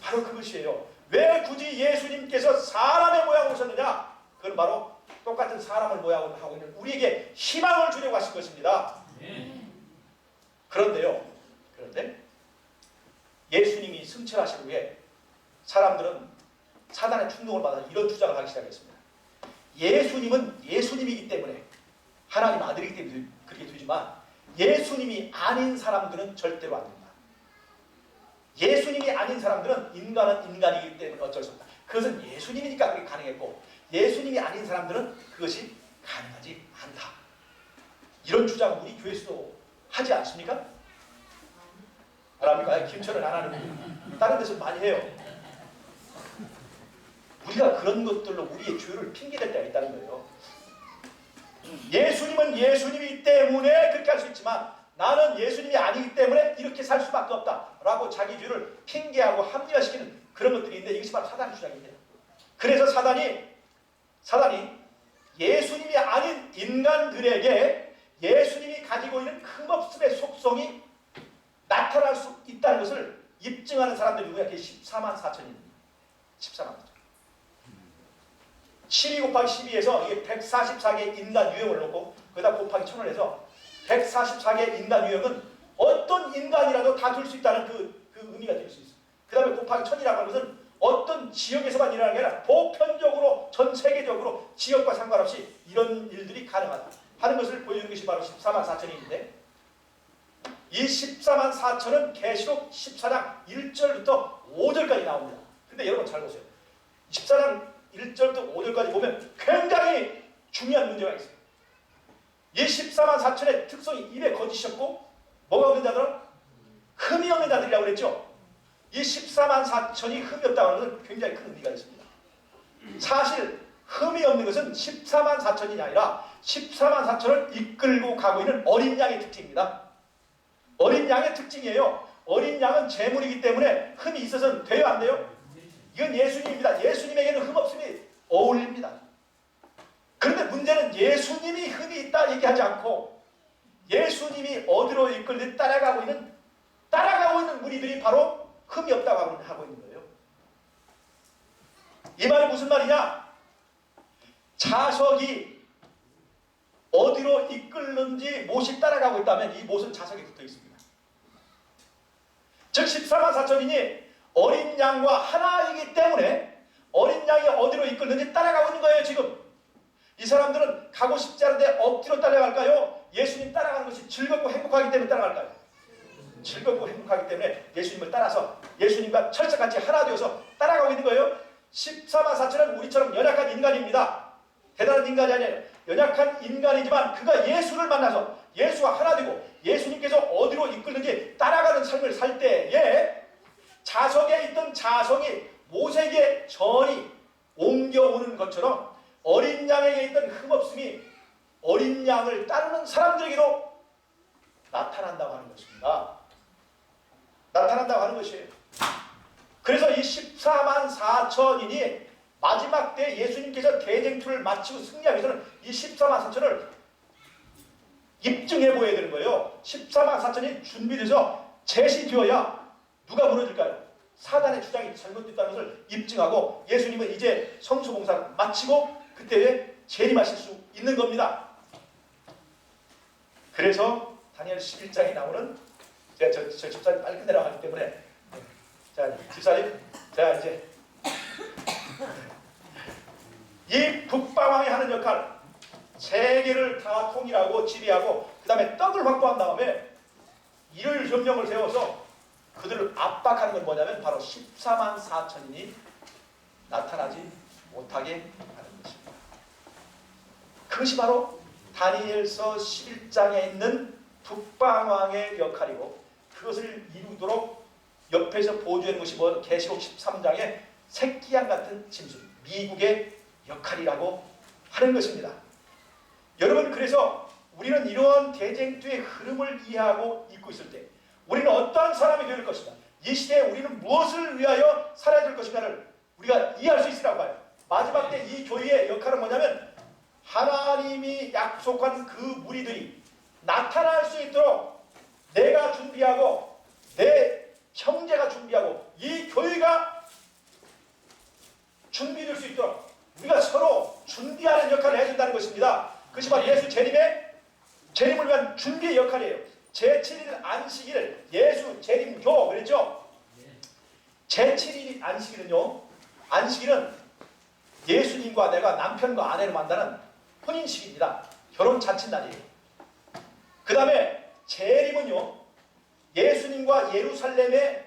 바로 그것이에요. 왜 굳이 예수님께서 사람의 모양으로 오셨느냐? 그건 바로 똑같은 사람을 모양으로 하고 있는 우리에게 희망을 주려고 하신 것입니다. 그런데 예수님이 승천하신 후에 사람들은 사단의 충동을 받아 이런 주장을 하기 시작했습니다. 예수님은 예수님이기 때문에 하나님 아들이기 때문에 그렇게 되지만 예수님이 아닌 사람들은 절대로 안 된다. 예수님이 아닌 사람들은 인간은 인간이기 때문에 어쩔 수 없다. 그것은 예수님이니까 그게 가능했고 예수님이 아닌 사람들은 그것이 가능하지 않다. 이런 주장 우리 교회에서도 하지 않습니까? 안 합니까? 김천은 안 하는데 다른 데서 많이 해요. 우리가 그런 것들로 우리의 교회를 핑계댈 때가 있다는 거예요. 예수님은 예수님이기 때문에 그렇게 할 수 있지만 나는 예수님이 아니기 때문에 이렇게 살 수밖에 없다라고 자기 죄를 핑계하고 합리화시키는 그런 것들이 있는데 이것이 바로 사단의 주장입니다. 그래서 사단이 예수님이 아닌 인간들에게 예수님이 가지고 있는 흠없음의 속성이 나타날 수 있다는 것을 입증하는 사람들이 누구야? 14만 4천입니다. 14만 4천. 12 곱하기 12에서 이게 144개의 인간 유형을 놓고 거기다 곱하기 1000을 해서 144개의 인간 유형은 어떤 인간이라도 다 둘 수 있다는 그 의미가 될 수 있어요. 그 다음에 곱하기 1000이라고 하는 것은 어떤 지역에서만 일어나는 게 아니라 보편적으로 전 세계적으로 지역과 상관없이 이런 일들이 가능하다 하는 것을 보여주는 것이 바로 14만 4천인데 이 14만 4천은 계시록 14장 1절부터 5절까지 나옵니다. 근데 여러분 잘 보세요. 14장 1절부터 5절까지 보면 굉장히 중요한 문제가 있어요. 이 14만 4천의 특성이 입에 거짓이 없고 뭐가 없는 자들은 흠이 없는 자들이라고 그랬죠. 이 14만 4천이 흠이 없다고 하는 것은 굉장히 큰 의미가 있습니다. 사실 흠이 없는 것은 14만 4천이 아니라 14만 4천을 이끌고 가고 있는 어린 양의 특징입니다. 어린 양의 특징이에요. 어린 양은 제물이기 때문에 흠이 있어서는 돼요 안 돼요? 이건 예수님입니다. 예수님에게는 흠 없음이 어울립니다. 그런데 문제는 예수님이 흠이 있다 얘기하지 않고 예수님이 어디로 이끌듯 따라가고 있는 무리들이 바로 흠이 없다고 하고 있는 거예요. 이 말이 무슨 말이냐? 자석이 어디로 이끌는지 못이 따라가고 있다면 이 못은 자석에 붙어 있습니다. 즉 14만 4천이니 어린 양과 하나이기 때문에 어린 양이 어디로 이끌는지 따라가고 있는 거예요. 지금 이 사람들은 가고 싶지 않은데 억지로 따라갈까요? 예수님 따라가는 것이 즐겁고 행복하기 때문에 따라갈까요? 즐겁고 행복하기 때문에 예수님을 따라서 예수님과 철석같이 하나 되어서 따라가고 있는 거예요. 14만 4천은 우리처럼 연약한 인간입니다. 대단한 인간이 아니에요. 연약한 인간이지만 그가 예수를 만나서 예수와 하나 되고 예수님께서 어디로 이끌는지 따라가는 삶을 살 때에 자석에 있던 자성이 모세에게 전이 옮겨오는 것처럼 어린 양에게 있던 흠없음이 어린 양을 따르는 사람들에게도 나타난다고 하는 것입니다. 나타난다고 하는 것이에요. 그래서 이 14만 4천인이 마지막 때 예수님께서 대쟁투를 마치고 승리하기 위해서는 이 14만 4천을 입증해 보여야 되는 거예요. 14만 4천이 준비돼서 제시되어야 누가 무너질까요? 사단의 주장이 잘못됐다는 것을 입증하고 예수님은 이제 성수봉사를 마치고 그때에 재림하실 수 있는 겁니다. 그래서 다니엘 11장에 나오는 제가 저 집사님 빨리 끝내라고 하기 때문에 자 집사님 제가 이제 이 북방왕이 하는 역할 세계를 다 통일하고 지배하고 그 다음에 떡을 확보한 다음에 이를 점령을 세워서 그들을 압박하는 건 뭐냐면 바로 14만 4천인이 나타나지 못하게 하는 것입니다. 그것이 바로 다니엘서 11장에 있는 북방왕의 역할이고 그것을 이루도록 옆에서 보조하는 것이 뭐 계시록 13장의 새끼양 같은 짐승 미국의 역할이라고 하는 것입니다. 여러분 그래서 우리는 이러한 대쟁투의 흐름을 이해하고 있고 있을 때 우리는 어떠한 사람이 될 것인가 이 시대에 우리는 무엇을 위하여 살아야 될 것인가를 우리가 이해할 수 있으라고 봐요. 마지막 때 이 교회의 역할은 뭐냐면 하나님이 약속한 그 무리들이 나타날 수 있도록 내가 준비하고 내 형제가 준비하고 이 교회가 준비될 수 있도록 우리가 서로 준비하는 역할을 해준다는 것입니다. 그것이 바로 예수 재림을 위한 준비의 역할이에요. 제7일 안식일을 예수 재림교 그랬죠? 제7일 안식일은요. 안식일은 예수님과 내가 남편과 아내를 만나는 혼인식입니다. 결혼 잔칫날이에요. 그 다음에 재림은요, 예수님과 예루살렘의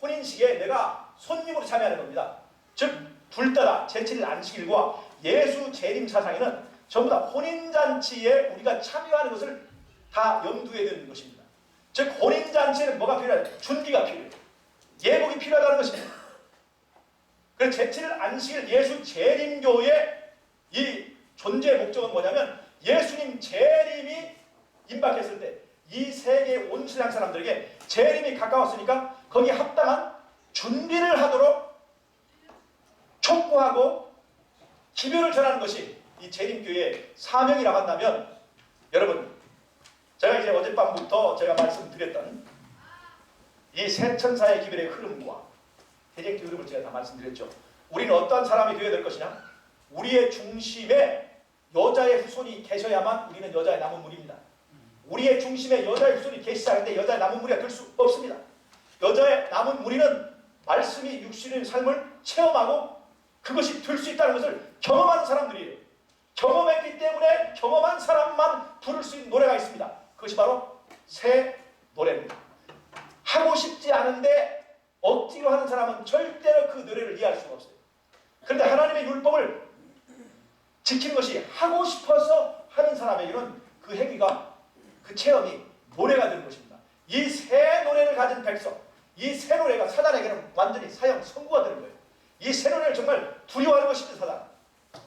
혼인식에 내가 손님으로 참여하는 겁니다. 즉 둘 다 제7일 안식일과 예수 재림 사상에는 전부 다 혼인잔치에 우리가 참여하는 것을 다 염두에 두는 것입니다. 즉 혼인잔치에는 뭐가 필요해요? 준비가 필요해요. 예복이 필요하다는 것입니다. 그래서 제7일 안식일 예수 재림교의 이 존재의 목적은 뭐냐면 예수님 재림이 임박했을 때 이 세계 온 세상 사람들에게 재림이 가까웠으니까 거기에 합당한 준비를 하도록 촉구하고 기별을 전하는 것이 이 재림교회의 사명이라고 한다면, 여러분 제가 이제 어젯밤부터 제가 말씀드렸던 이 새 천사의 기별의 흐름과 대쟁의 흐름을 제가 다 말씀드렸죠. 우리는 어떠한 사람이 되어야 될 것이냐? 우리의 중심에 여자의 후손이 계셔야만 우리는 여자의 남은 무리입니다. 우리의 중심에 여자의 후손이 계시지 않는데 여자의 남은 무리가 될 수 없습니다. 여자의 남은 무리는 말씀이 육신의 삶을 체험하고 그것이 될 수 있다는 것을 경험한 사람들이에요. 경험했기 때문에 경험한 사람만 부를 수 있는 노래가 있습니다. 그것이 바로 새 노래입니다. 하고 싶지 않은데 억지로 하는 사람은 절대로 그 노래를 이해할 수가 없어요. 그런데 하나님의 율법을 지키는 것이 하고 싶어서 하는 사람에게는 그 행위가, 그 체험이 노래가 되는 것입니다. 이 새 노래를 가진 백성, 이 새 노래가 사단에게는 완전히 사형 선고가 되는 거예요. 이 새 노래를 정말 두려워하는 것입니다, 사단.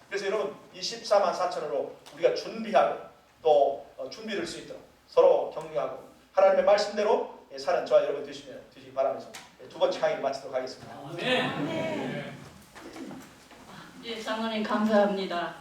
그래서 여러분 이 14만 4천으로 우리가 준비하고 또 준비될 수 있도록 서로 격려하고 하나님의 말씀대로 사는 저와 여러분 되시기 바라면서 두 번째 강의를 마치도록 하겠습니다. 네. 예, 장로님 감사합니다.